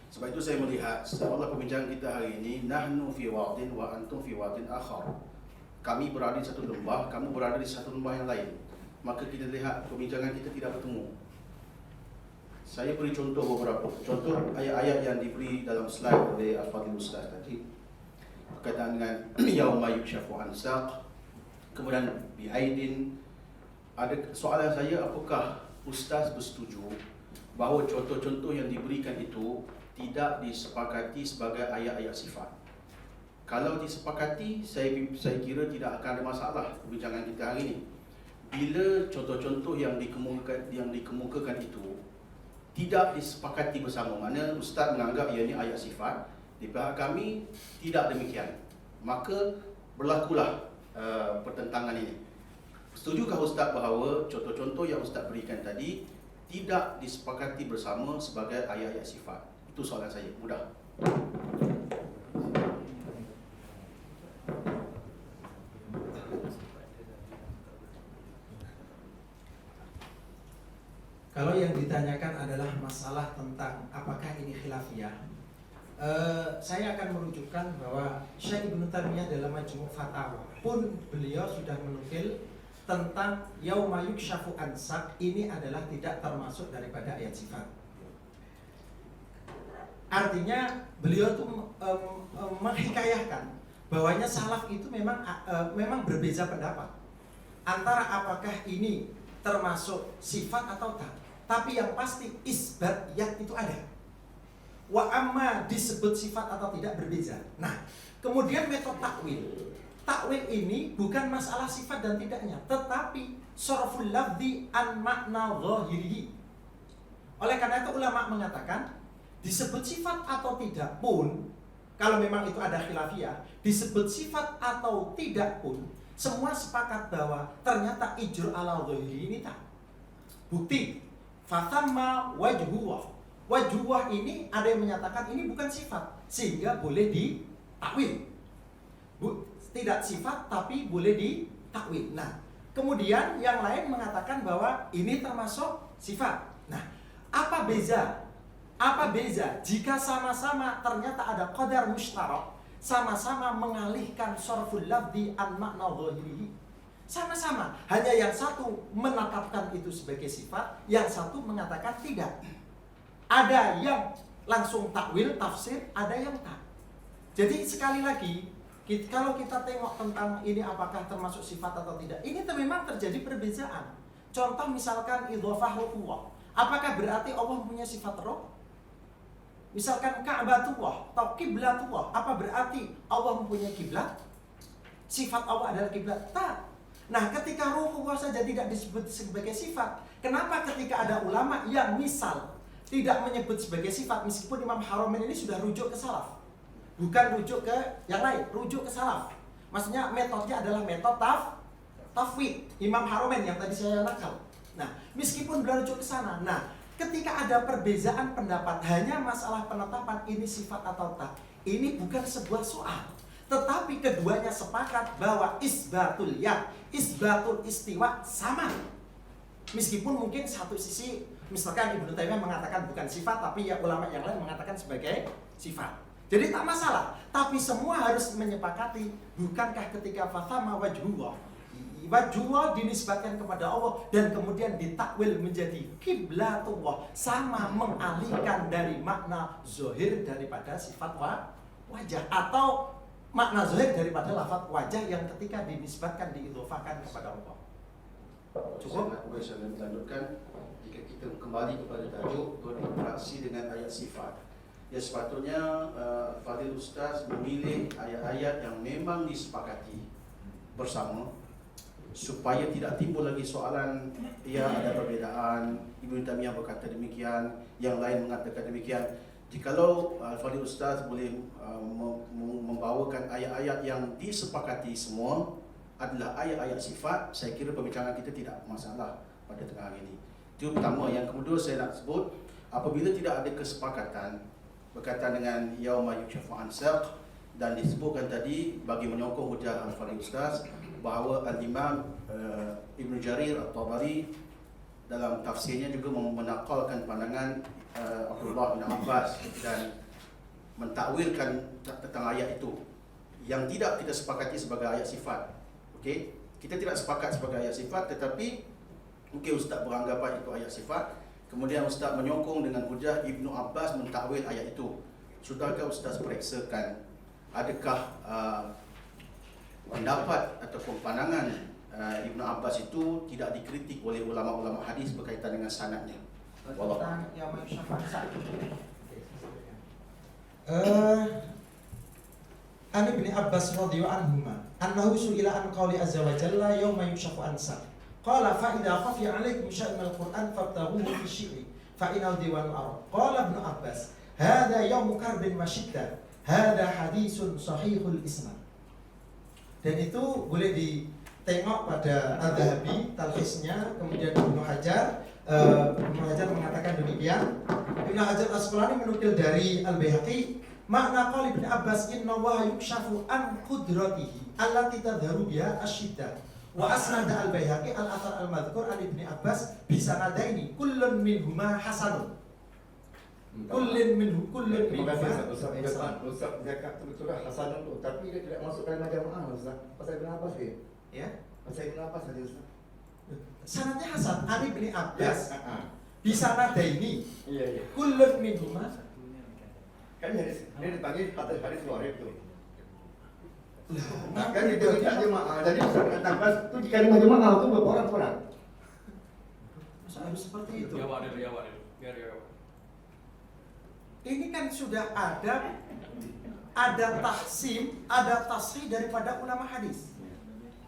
Sebab itu saya melihat seolah perbincangan kita hari ini, nahnu fi wadin wa antum fi wadin akhar. Kami berada di satu lembah, kamu berada di satu lembah yang lain. Maka kita lihat perbincangan kita tidak bertemu. Saya beri contoh beberapa. Contoh ayat-ayat yang diberi dalam slide oleh Al-Fadhil Ustaz tadi berkaitan dengan yauma yukshafu an saq, kemudian bi'aidin. Ada soalan saya, apakah Ustaz bersetuju bahawa contoh-contoh yang diberikan itu tidak disepakati sebagai ayat-ayat sifat? Kalau disepakati, saya kira tidak akan ada masalah perbincangan kita hari ini. Bila contoh-contoh yang dikemukakan itu tidak disepakati bersama, mana Ustaz menganggap ia ini ayat sifat, di pihak kami tidak demikian, maka berlakulah pertentangan ini. Setujukah Ustaz bahawa contoh-contoh yang Ustaz berikan tadi tidak disepakati bersama sebagai ayat-ayat sifat? Itu soalan saya, mudah. Kalau yang ditanyakan adalah masalah tentang apakah ini khilafiyah, saya akan merujukkan bahwa Syekh Ibnu Taimiyah dalam Majmu' Fatawa pun beliau sudah menukil tentang yauma yukshafu an saq, ini adalah tidak termasuk daripada ayat sifat. Artinya beliau itu menghikayahkan bahwanya salaf itu memang berbeza pendapat antara apakah ini termasuk sifat atau tak. Tapi yang pasti isbat yang itu ada. Wa amma disebut sifat atau tidak berbeza. Nah, kemudian metode takwil. Takwil ini bukan masalah sifat dan tidaknya, tetapi sarful lafzi an makna zahirihi. Oleh karena itu ulama mengatakan disebut sifat atau tidak pun, kalau memang itu ada khilafiyah, disebut sifat atau tidak pun, semua sepakat bahwa ternyata ijr ala zahiri ini tak. Bukti, fatamma wajhuwah. Wajhuwah ini ada yang menyatakan ini bukan sifat, sehingga boleh ditakwil. Tidak sifat tapi boleh ditakwil. Nah, kemudian yang lain mengatakan bahwa ini termasuk sifat. Nah, apa beza? Apa beza jika sama-sama ternyata ada qadar mushtarak, sama-sama mengalihkan sarful lafzi an makna zahirihi? Sama-sama, hanya yang satu menetapkan itu sebagai sifat, yang satu mengatakan tidak. Ada yang langsung takwil, tafsir, ada yang tak. Jadi sekali lagi, kalau kita tengok tentang ini apakah termasuk sifat atau tidak, ini memang terjadi perbedaan. Contoh misalkan idhofah ru'uwah, apakah berarti Allah punya sifat roh? Misalkan Ka'batullah atau Qiblatullah, apa berarti Allah mempunyai kiblat? Sifat Allah adalah kiblat? Tak. Nah, ketika ruhullah saja tidak disebut sebagai sifat, kenapa ketika ada ulama yang misal tidak menyebut sebagai sifat, meskipun Imam Haramain ini sudah rujuk ke salaf, bukan rujuk ke yang lain, rujuk ke salaf. Maksudnya metodenya adalah metode tafwid Imam Haramain yang tadi saya nakal. Nah, meskipun beliau rujuk ke sana, nah ketika ada perbezaan pendapat hanya masalah penetapan ini sifat atau tak, ini bukan sebuah soal, tetapi keduanya sepakat bahwa isbatul yad, isbatul istiwa sama. Meskipun mungkin satu sisi, misalkan Ibnu Taimiyah mengatakan bukan sifat, tapi ya ulama yang lain mengatakan sebagai sifat. Jadi tak masalah, tapi semua harus menyepakati, bukankah ketika fathama wajhullah, wajhullah dinisbatkan kepada Allah dan kemudian ditakwil menjadi kiblatullah, sama mengalihkan dari makna zahir daripada sifat wajah, atau makna zahir daripada lafaz wajah yang ketika dinisbatkan, diidhofakan kepada Allah. Cukup? Saya lanjutkan. Jika kita kembali kepada tajuk berinteraksi dengan ayat sifat, ya sepatutnya Fadil Ustaz memilih ayat-ayat yang memang disepakati bersama, supaya tidak timbul lagi soalan ya ada perbezaan, Ibnu Taimiyah berkata demikian, yang lain mengatakan demikian. Jikalau Al-Fadhil Ustaz boleh membawakan ayat-ayat yang disepakati semua adalah ayat-ayat sifat, saya kira perbincangan kita tidak masalah pada tengah hari ini. Itu pertama. Yang kedua saya nak sebut, apabila tidak ada kesepakatan berkaitan dengan yauma yukshafu an saq, dan disebutkan tadi bagi menyokong hujah Al-Fadhil Ustaz bahawa Al-Imam Ibn Jarir At-Tabari dalam tafsirnya juga menakalkan pandangan Abdullah bin Abbas dan mentakwilkan tentang ayat itu yang tidak kita sepakati sebagai ayat sifat. Okey, kita tidak sepakat sebagai ayat sifat, tetapi mungkin Ustaz beranggapan itu ayat sifat. Kemudian Ustaz menyokong dengan hujah Ibnu Abbas mentakwil ayat itu. Sudahkah Ustaz periksakan adakah pendapat ataupun pandangan Ibnu Abbas itu tidak dikritik oleh ulama-ulama hadis berkaitan dengan sanadnya? Tentang yauma yukshafu an saq. An Ibn Abbas radhiyallahu anhuma annahu su'ila an qawli azza wa jalla yauma yukshafu an saq. Qala fa idza khafiya 'alaykum syai'un min al-Qur'an fabtaghuhu fi syi'ri fa innahu diwanul arab. Qala Ibn Abbas hadha yaumu karbin wa syiddah. Hadha haditsun sahihul isnad. Dan itu boleh ditengok pada Al-Dhahabi talkhisnya, kemudian Ibnu Hajar mengatakan demikian. Ibnu Hajar Asqalani menukil dari Al-Baihaqi makna qaul Ibnu Abbas inna wa yukshafu an qudratihi allati tadharu biha asyiddah wa asnada Al-Baihaqi al-athar al-madhkur an Ibnu Abbas bisanadaini kullun minhuma hasanun. Kullun Terima minhuma kasih Ustaz. hasanun. Ustaz zakat tu betul lah hasanun tu, tapi dia tidak masuk kalimah jamaah Ustaz. Pasal Ibn Abbas dia. Ya. Pasal Ibn Abbas saja Ustaz. Sanadnya Hasan Ali bin Abbas Ya, bisa nada ini iya. kullun minhuma. Kan dia dipanggil hadis warid tu. Nah, Kan itu tidak jemaah. Jadi Ustaz katakan tu di kalimah jemaah tu berapa orang? Masa harus seperti itu? Jawab dulu. Biar dia jawab. Ini kan sudah ada tahsim, ada tasrih daripada ulama hadis.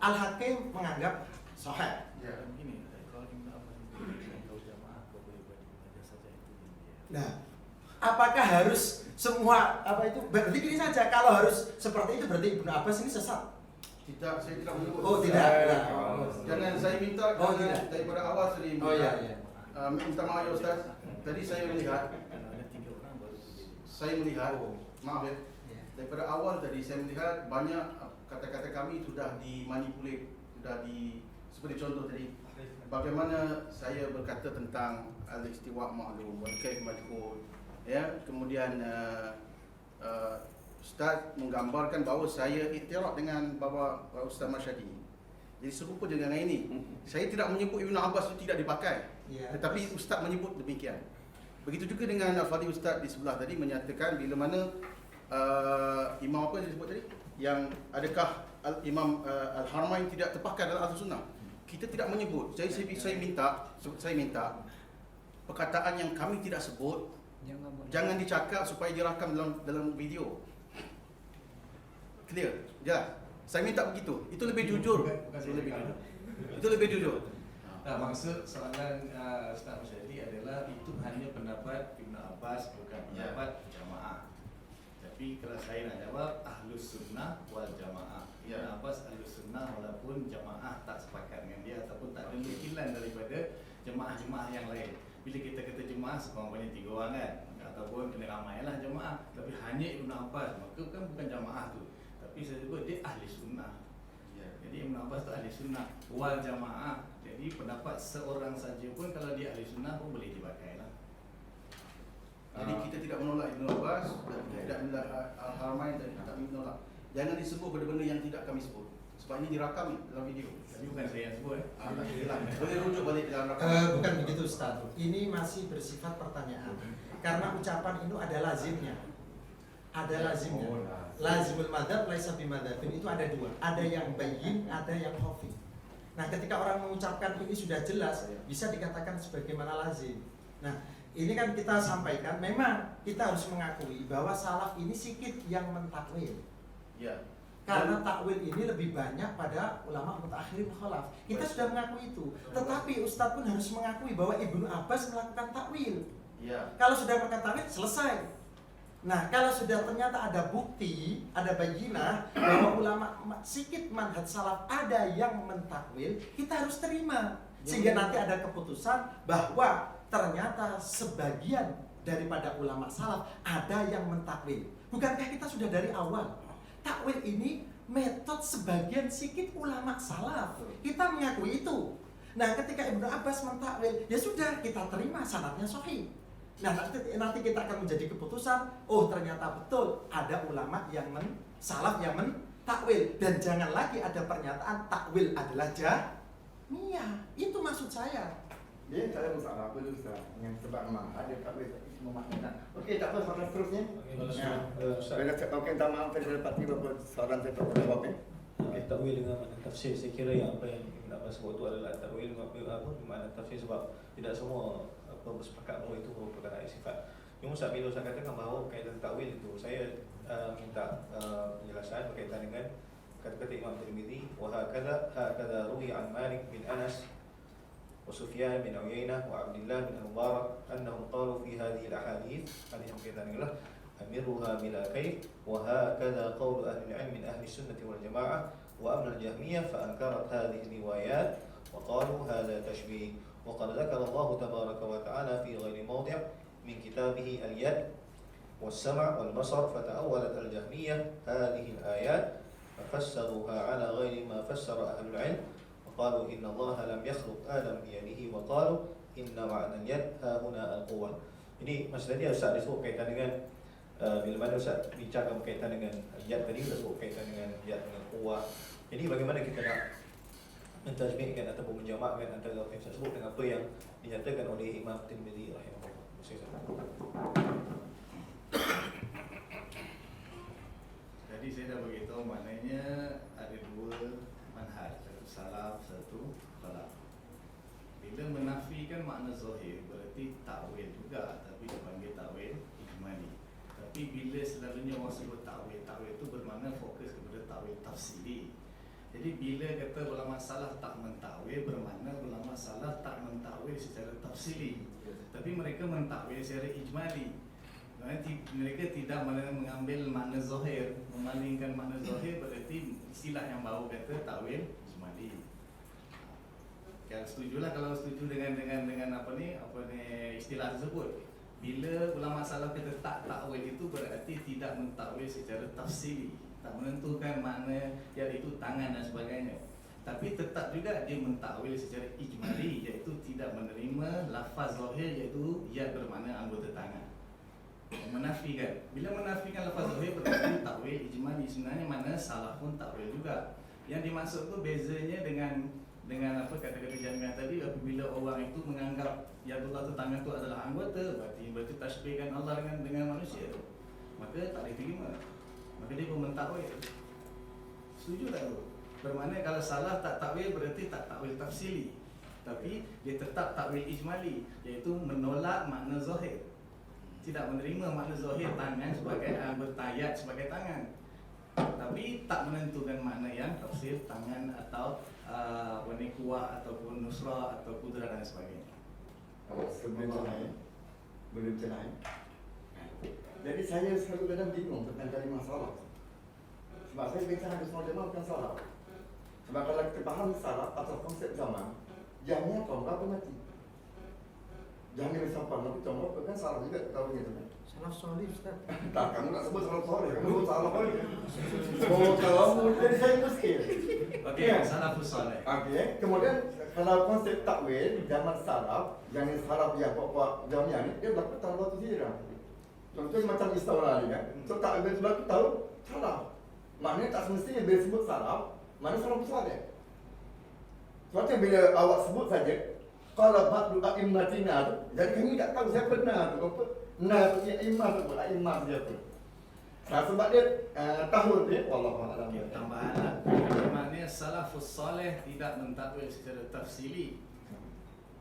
Al-Hakim menganggap sahih. Ya, begini, kalau Ibnu Abbas itu jamaah kau boleh belajar saja itu. Nah, apakah harus semua apa itu? Berarti gini saja, kalau harus seperti itu berarti Ibnu Abbas ini sesat. Tidak, saya tidak menyebut. Oh tidak. Jangan saya minta Oh, kerana tidak. daripada awal saya minta. Oh iya. Minta maaf ya Ustaz. Tadi saya melihat, Ada 3 orang baru boleh. saya melihat, maaf ya. Ya. Daripada awal tadi saya melihat banyak kata-kata kami sudah dimanipulate, seperti contoh tadi. Bagaimana saya berkata tentang al-istiwa ma'lum wal kaif majhul. Ya, kemudian Ustaz menggambarkan bahawa saya iktiraf dengan bahawa Ustaz Masyadi. Jadi serupa dengan ini. Saya tidak menyebut Ibn Abbas itu tidak dipakai. Ya. Tetapi Ustaz menyebut demikian. Begitu juga dengan Al-Fadhil Ustaz di sebelah tadi menyatakan bila mana imam apa yang disebut tadi? Yang adakah Imam Al-Haramain tidak terpakai dalam Al-Sunnah? Kita tidak menyebut. Saya minta perkataan yang kami tidak sebut jangan dicakap supaya dirakam dalam video. Clear? Jelas? Saya minta begitu. Itu lebih jujur. Bukan lebih jujur. Itu lebih jujur. Nah, maksud soalan Ustaz Masyadi adalah itu hanya pendapat Ibnu Abbas, bukan pendapat jamaah. Tapi kalau saya nak jawab, Ahlus Sunnah wal Jamaah. Ibnu Abbas Ahlus Sunnah walaupun jamaah tak sepakat dengan dia ataupun tak ada nukilan daripada jemaah-jemaah yang lain. Bila kita kata jemaah sekurang-kurangnya 3 orang kan, ataupun kena ramailah jemaah. Tapi hanya Ibnu Abbas, maka kan bukan jamaah tu. Tapi saya sebut dia Ahli Sunnah. Jadi Ibnu Abbas tu Ahli Sunnah wal Jamaah. Jadi pendapat seorang saja pun kalau dia Ahli Sunnah pun boleh dipakai lah. Jadi kita tidak menolak Ibn Abbas dan tidak menolak Al-Haramain dan tidak menolak. Jangan disebut benda-benda yang tidak kami sebut. Sebab ini direkam dalam video. Tapi bukan saya yang sebut. Boleh rujuk balik dalam rakam. Bukan begitu Ustaz. Ini masih bersifat pertanyaan. Karena ucapan itu ada lazimnya. Ada lazimnya. Lazimul madzhab laisa bimadzhabin itu ada 2. Ada yang bayyin, ada yang khafi. Nah, ketika orang mengucapkan ini sudah jelas, bisa dikatakan sebagaimana lazim. Nah, ini kan kita sampaikan, memang kita harus mengakui bahwa salaf ini sikit yang mentakwil. Ya. Karena takwil ini lebih banyak pada ulama mutaakhirin khalaf. Kita sudah mengakui itu. Tetapi Ustadz pun harus mengakui bahwa Ibnu Abbas melakukan takwil. Ya. Kalau sudah melakukan takwil, selesai. Nah, kalau sudah ternyata ada bukti, ada bayinah bahwa ulama sikit manhaj salaf ada yang mentakwil, kita harus terima. Sehingga nanti ada keputusan bahwa ternyata sebagian daripada ulama salaf ada yang mentakwil. Bukankah kita sudah dari awal? Takwil ini metode sebagian sikit ulama salaf. Kita mengakui itu. Nah, ketika Ibnu Abbas mentakwil, ya sudah kita terima sanadnya sahih. Nah, nanti kita akan menjadi keputusan, oh ternyata betul ada ulama yang salaf yang mentakwil, dan jangan lagi ada pernyataan takwil adalah jahmiyah. Itu maksud saya. Dia tak ada masalah apa tu Ustaz. Yang sebab memang ada takwil semua makna. Okey, tak apa, soalan seterusnya. Saya okey, minta maaf saya dapat beberapa soalan saya tak boleh jawab. Takwil dengan makna tafsir, saya kira yang apa yang Ibn Abbas sebut itu adalah takwil dengan makna tafsir, sebab tidak semua bersepakat bahawa itu merupakan ayat sifat. Cuma Ustaz, bila saya katakan bahawa berkaitan takwil itu, saya minta penjelasan berkaitan dengan kata-kata Imam Tirmidzi, wa hakadha ruwi an Malik bin Anas wa Sufyan bin Uyainah wa Abdullah bin Mubarak annahum qalu fi hadhihi al-ahadith, hadis yang berkaitan dengan amiruha bila kayf, wa hakadha qawl ahli al-ilm min ahli sunnah wal jamaah, wa amma al-jahmiyah fa ankarat hadhihi riwayat wa qalu hadha tashbih. وقد ذكر الله تبارك وتعالى في غير موضع من كتابه اليد والسمع والبصر، فتأولت الجهمية هذه الآيات ففسروها على غير ما فسر أهل العلم، وقالوا إن الله لم يخلق آدم بيده، وقالوا إن معنى اليد ها هنا القوة. Ini maksudnya Ustaz disebut kaitan dengan bila mana Ustaz bincang berkaitan dengan yad tadi, disebut kaitan dengan yad dengan kuah. Jadi bagaimana kita nak mentajmihkan ataupun menjamakkan antara apa yang saya sebut dengan apa yang dinyatakan oleh Imam Tirmidzi rahimahullah. Jadi saya dah beritahu maknanya ada dua manhaj, satu salaf, satu khalaf. Bila menafikan makna zahir berarti takwil juga, tapi dipanggil takwil ijmali. Tapi bila selalunya orang sebut takwil, takwil itu bermakna fokus kepada takwil tafsiri. Jadi bila kata ulama salaf tak mentakwil, bermakna ulama salaf tak mentakwil secara tafsili, tapi mereka mentakwil secara ijmali. Mereka tidak mengambil makna zahir, memalingkan makna zahir, berarti istilah yang baru kata takwil ijmali. Ya, setujulah kalau setuju dengan apa ni istilah tersebut. Bila ulama salaf kata tak takwil, itu berarti tidak mentakwil secara tafsili, tak menentukan makna iaitu tangan dan sebagainya. Tapi tetap juga dia mentakwil secara ijmali, iaitu tidak menerima lafaz zahir iaitu yad bermakna anggota tangan. Menafikan. Bila menafikan lafaz zahir berarti takwil ijmali. Sebenarnya mana salah pun takwil juga. Yang dimaksud tu bezanya dengan apa kata-kata jamiah tadi, apabila orang itu menganggap yadullah tu tangan tu adalah anggota, berarti tashbihkan Allah dengan manusia, maka tak diterima. Maka dia pun mentakwil. Setuju tak tu? Bermakna kalau salah tak takwil berarti tak takwil tafsili, tapi dia tetap takwil ijmali, iaitu menolak makna zahir. Tidak menerima makna zahir tangan sebagai bertayat sebagai tangan, tapi tak menentukan makna yang tafsir tangan atau kuah ataupun nusrah atau kudrah dan sebagainya. Belum cerai. Jadi saya selalu kadang bingung tentang kalimah salaf. Sebab saya bincang dengan semua jemaah bukan salaf. Sebab kalau kita faham salaf atau konsep zaman, jamnya tahun berapa mati? Jamnya sampai mati tahun berapa kan salaf juga tahu gitu kan? Salaf solih Ustaz. Tak, kamu nak sebut salaf soleh, kamu sebut salaf lagi. Oh, kamu jadi saya muskil. Okey, salafus saleh. Okey, kemudian kalau konsep takwil zaman salaf, yang salaf yang buat jamnya ni, dia berlaku tahun Batu Hijrah. Contohnya macam Istawala ni kan. So takwil tu berlaku tahu salaf. Maknanya tak semestinya bila sebut salaf, mana salaf saleh. Sebab tu bila awak sebut saja, kalau ba'du a'immatina tu, jadi kami tak tahu siapa benar tu apa. Nah, imam tu, imam siapa. Nah, sebab dia tahun dia, wallahualam. Okay, tambahan maknanya salafus saleh tidak mentakwil secara tafsili,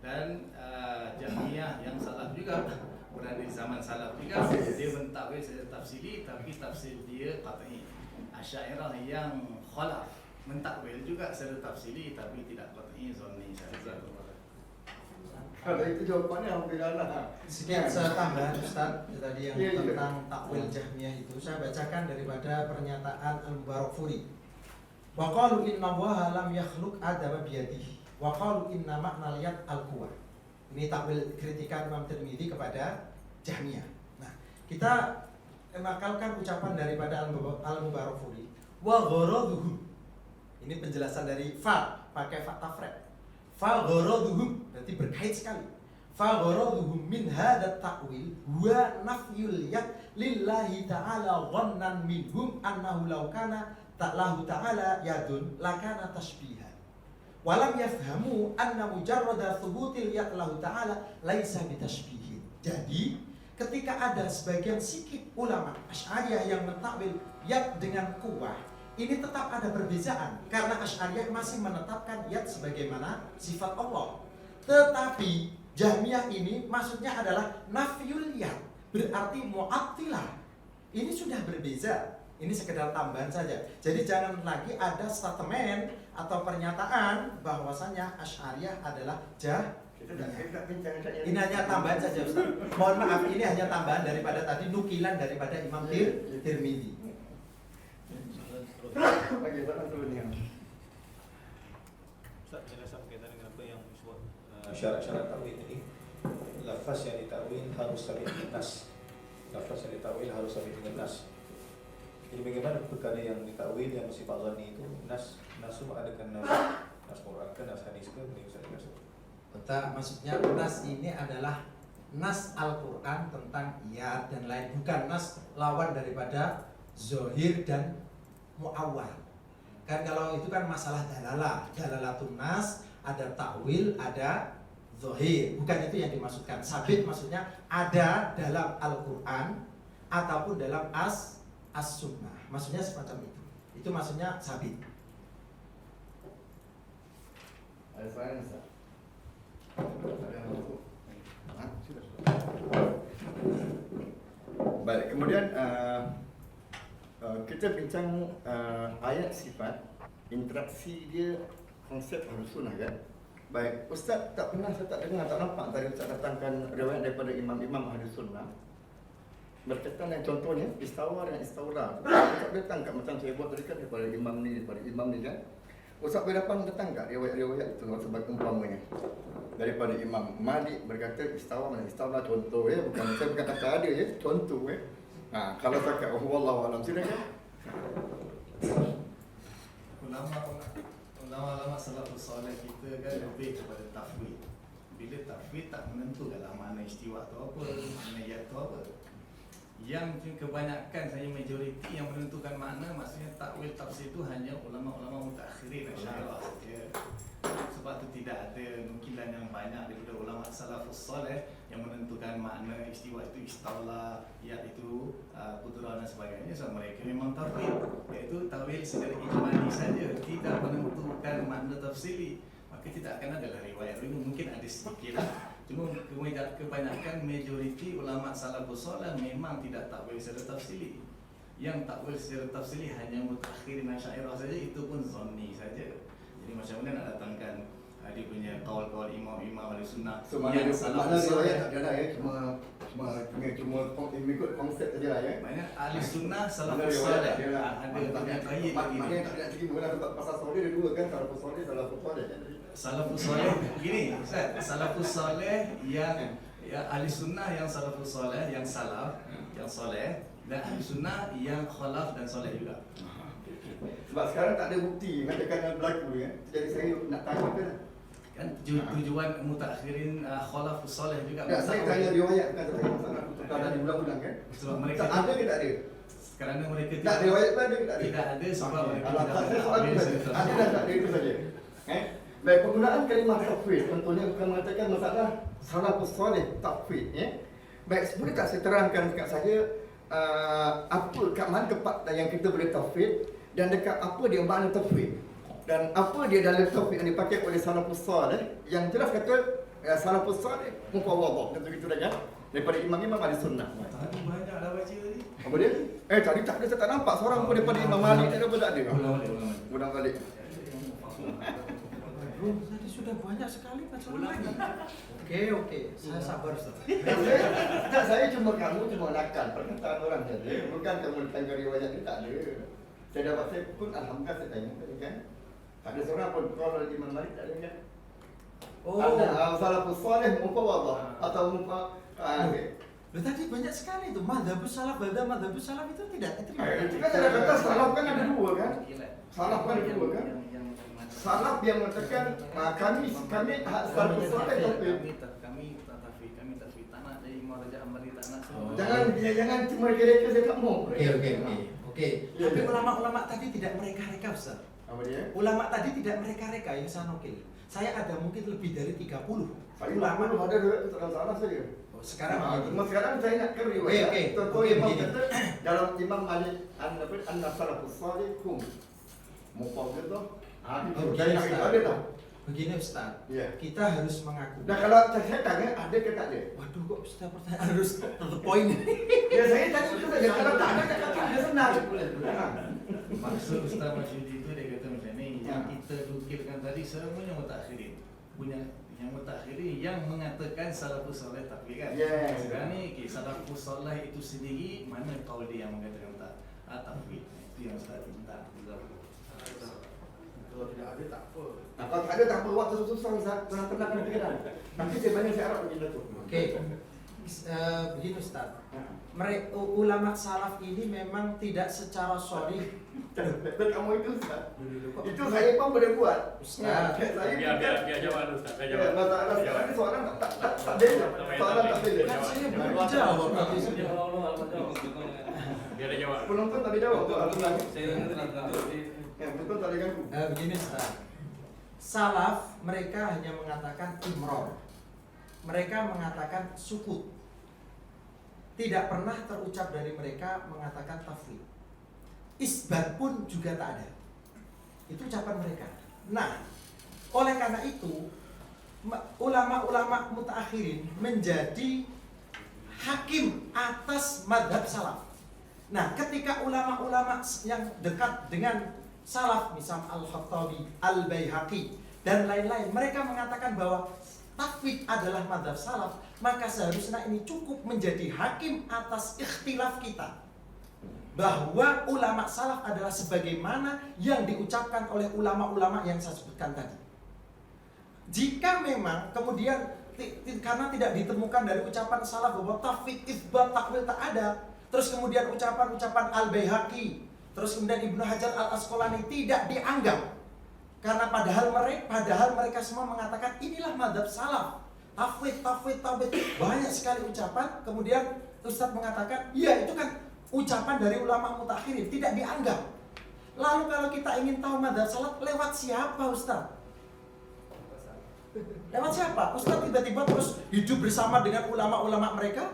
dan jahmiyah yang salaf juga berada di zaman salaf juga, dia mentakwil secara tafsili, tapi tafsir dia qat'i. Asy'ariyah yang khalaf mentakwil juga secara tafsili, tapi tidak qat'i, zanni saja. Kalau itu jawapannya alhamdulillah lah. Sedikit saya tambah Ustaz tadi yang Iya, iya. tentang takwil Jahmiyah itu saya bacakan daripada pernyataan Al-Mubarakfuri. Wa qalu inna Allaha lam yakhluq adama biyadihi wa qalu inna ma'nal yad al-quwwah. Ini takwil kritikan Imam Tirmidzi kepada Jahmiyah. Nah, kita makalkan ucapan daripada Al-Mubarakfuri. Wa gharaduhum. Ini penjelasan dari fa, pakai fa tafrek. Fa gharaduhum berarti berkait sekali. Fa gharaduhum min hadha ta'wil wa nafyul yad lillahi ta'ala dhannan minhum annahu law kana ta'lahu ta'ala yadun lakana tashbihan. Walam yafhamu anna mujarrada thubutil yad lahu ta'ala laisa bitashbihin. Jadi ketika ada sebagian sikit ulama Asy'ariyah yang mentakwil yad dengan kuwah, ini tetap ada perbedaan karena Asy'ariyah masih menetapkan yad sebagaimana sifat Allah. Tetapi Jahmiyah ini maksudnya adalah nafyul yad, berarti mu'attilah. Ini sudah berbeza. Ini sekedar tambahan saja. Jadi jangan lagi ada statement atau pernyataan bahwasanya Asy'ariyah adalah Kita bincang saja. ini hanya tambahan saja Ustaz. Mohon maaf, ini hanya tambahan daripada tadi, nukilan daripada Imam Tirmidzi. Bagi orang dunia. Ustaz, penjelasan berkaitan dengan apa yang disebut syarat-syarat takwil ini. Lafaz yang ditakwil harus sabit dengan nas. Lafaz yang ditakwil harus sabit dengan nas. Jadi bagaimana perkara yang ditakwil yang bersifat zani itu nas adakah nas Quran ke nas hadis ke ini Ustaz maksud. Betul, maksudnya nas ini adalah nas Al-Quran tentang yad dan lain, bukan nas lawan daripada zohir dan mu'awwal. Kan kalau itu kan masalah dalalatun nas, ada takwil, ada zohir, bukan itu yang dimaksudkan. Sabit maksudnya ada dalam Al-Quran ataupun dalam as-sunnah, maksudnya semacam itu. Itu maksudnya sabit. Ada soalan Ustaz? Ada yang masuk? Sudah. Baik, kemudian kita bincang ayat sifat, interaksi dia, konsep Ahlus-Sunnah kan. Baik, Ustaz tak pernah, saya tak dengar, tak nampak tadi Ustaz datangkan riwayat daripada imam-imam Ahlus-Sunnah berkaitan dengan contohnya istawa dan istawra. Ustaz datang kat macam saya buat tadi kan daripada imam ni kan. Ustaz boleh datang kat riwayat itu sebagai umpamanya daripada Imam Malik berkata istawa contoh bukan saya bukan kata ada contoh kalau cakap wallahu alam silakan. Ulama salafus salih kita kan lebih kepada tafwid. Bila tafwid tak menentukan mana istiwa tu apa, mana yad tu apa. Yang kebanyakan saya majoriti yang menentukan makna, maksudnya takwil tafsir itu hanya ulama-ulama mutakhirin Asy'ariyah saja. Sebab itu tidak ada nukilan yang banyak daripada ulama salafus salih yang menentukan makna istiwa itu istawla, yad itu qudrah dan sebagainya. So mereka memang takwil, iaitu takwil secara ijmali saja, tidak menentukan makna tafsiri. Maka tidak akan ada riwayat ini, mungkin ada sedikit lah. Cuma kebanyakan majoriti ulama salafus salih memang tidak takwil secara tafsiri. Yang takwil secara tafsiri hanya mutakhirin Asy'ariyah saja, itu pun zanni saja. Jadi macam mana nak datangkan dia punya kaul-kaul imam-imam Ahlussunnah Makna riwayat tak ada cuma mengikut konsep saja ya. Maknanya Ahlussunnah salafus salih ada punya qaid. Maknanya tak ada lagi bukan pasal soleh ada dua kan, salafus soleh Salafus salih gini Ustaz, salafus salih yang ahli sunnah yang salafus salih, yang salaf, yang soleh, dan ahli sunnah yang khalaf dan soleh juga. Sebab sekarang tak ada bukti mengatakan yang berlaku ya. Jadi saya nak tanya kan tujuan mutakhirin khalafus salih juga. Saya tanya riwayat bukan saya masalah tukar dan diulang-ulang kan. Sebab mereka ada ke tak ada? Kerana mereka tak riwayat pun ada ke tak ada? Tidak ada sebab mereka tidak ada dan tak ada itu saja. Baik, penggunaan kalimah tafwid contohnya bukan mengatakan masalah salafus salih tafwid ya. Baik, boleh tak saya terangkan dekat saya apa kat mana tempat yang kita boleh tafwid dan dekat apa dia makna tafwid dan apa dia dalam tafwid yang dipakai oleh salafus salih yang jelas kata salafus salih mufawwadah gitu dah kan daripada imam-imam Ahlussunnah. Tadi banyak dah baca tadi. Apa dia? Tadi tak ada, saya tak nampak seorang pun daripada Imam Malik tak ada. Ulang balik. Ulang balik. Bro, tadi sudah banyak sekali masalah lagi. Oke, saya sabar Ustaz. Saya cuma nakal perkataan orang saja. Bukan kamu tanya riwayat itu tak ada. Saya dapat saya pun alhamdulillah saya tanya tadi kan. Tak ada seorang pun kalau Imam Malik tak ada kan. Ada salafus salih mufawadah atau Loh, tadi banyak sekali itu madhabus salaf, madhabus salaf itu tidak diterima. Itu kan ada kata salaf kan ada dua kan. Salaf kan ada dua kan. Salaf yang mengatakan kami salafus salih kami tafsir tanah dari Maraja Ambari tanah. Jangan cuma kira-kira saya tak mau. Oke. Tapi ulama-ulama tadi tidak mereka-reka Ustaz. Apa dia? Ulama tadi tidak mereka-reka yang saya nukil. Saya ada mungkin lebih dari 30 Ulama ada itu salah saja. Sekarang sekarang saya nak ke riwayat. Oke, Contoh Imam begini. kata dalam Imam Malik an-salafus salih hum mufawadah. Dari nak itu ada tak? Begini Ustaz, Iya. kita harus mengaku. Nah kalau saya tanya ada ke tak ada? Waduh, kok Ustaz pertanyaan harus to the point. Ya saya tanya itu saja. Kalau tak ada kata dia senang. Maksud Ustaz Masyudi itu dia kata macam ni, yang kita nukilkan tadi semuanya mutakhirin. Yang mutakhirin yang mengatakan salafus salih takfir kan. Yes. Sekarang ni salafus salih itu sendiri mana kaul dia yang mengatakan takfir. Itu yang Ustaz minta. Kalau tidak ada tak apa. Nah, kalau tak ada tak apa waktu susah tenang pikiran. Nanti saya banyak saya harap begini tu. Oke. Begini Ustaz. Ulama salaf ini memang tidak secara sholih. Dan kamu itu Ustaz. Itu saya pun boleh buat. Ustaz. Saya Biar jawab Ustaz. Saya jawab. masalah sekarang ni soalan tak beda. Soalan tak beda. Kan saya belum jawab tadi. Biar dia jawab. Penonton tak ada jawab. Saya Yang betul tak ada ganggu. Begini Ustaz. Salaf mereka hanya mengatakan imror. Mereka mengatakan sukut. Tidak pernah terucap dari mereka mengatakan tafwid. Isbat pun juga tak ada. Itu ucapan mereka. Nah, oleh karena itu ulama-ulama mutaakhirin menjadi hakim atas madhab salaf. Nah, ketika ulama-ulama yang dekat dengan salaf, misal Al-Khattabi, Al-Baihaqi, dan lain-lain, mereka mengatakan bahwa tafwid adalah madhab salaf, maka seharusnya ini cukup menjadi hakim atas ikhtilaf kita. Bahwa ulama salaf adalah sebagaimana yang diucapkan oleh ulama-ulama yang saya sebutkan tadi. Jika memang kemudian karena tidak ditemukan dari ucapan salaf bahwa tafwid, itsbat, takwil tak ada, terus kemudian ucapan-ucapan Al-Baihaqi, terus kemudian Ibnu Hajar Al-Asqalani tidak dianggap, karena padahal mereka semua mengatakan inilah madhab salaf, tafwid, banyak sekali ucapan. Kemudian Ustadz mengatakan ya itu kan ucapan dari ulama mutakhirin, tidak dianggap. Lalu kalau kita ingin tahu madhab salaf, lewat siapa Ustadz? Lewat siapa? Ustadz tiba-tiba terus hidup bersama dengan ulama-ulama mereka?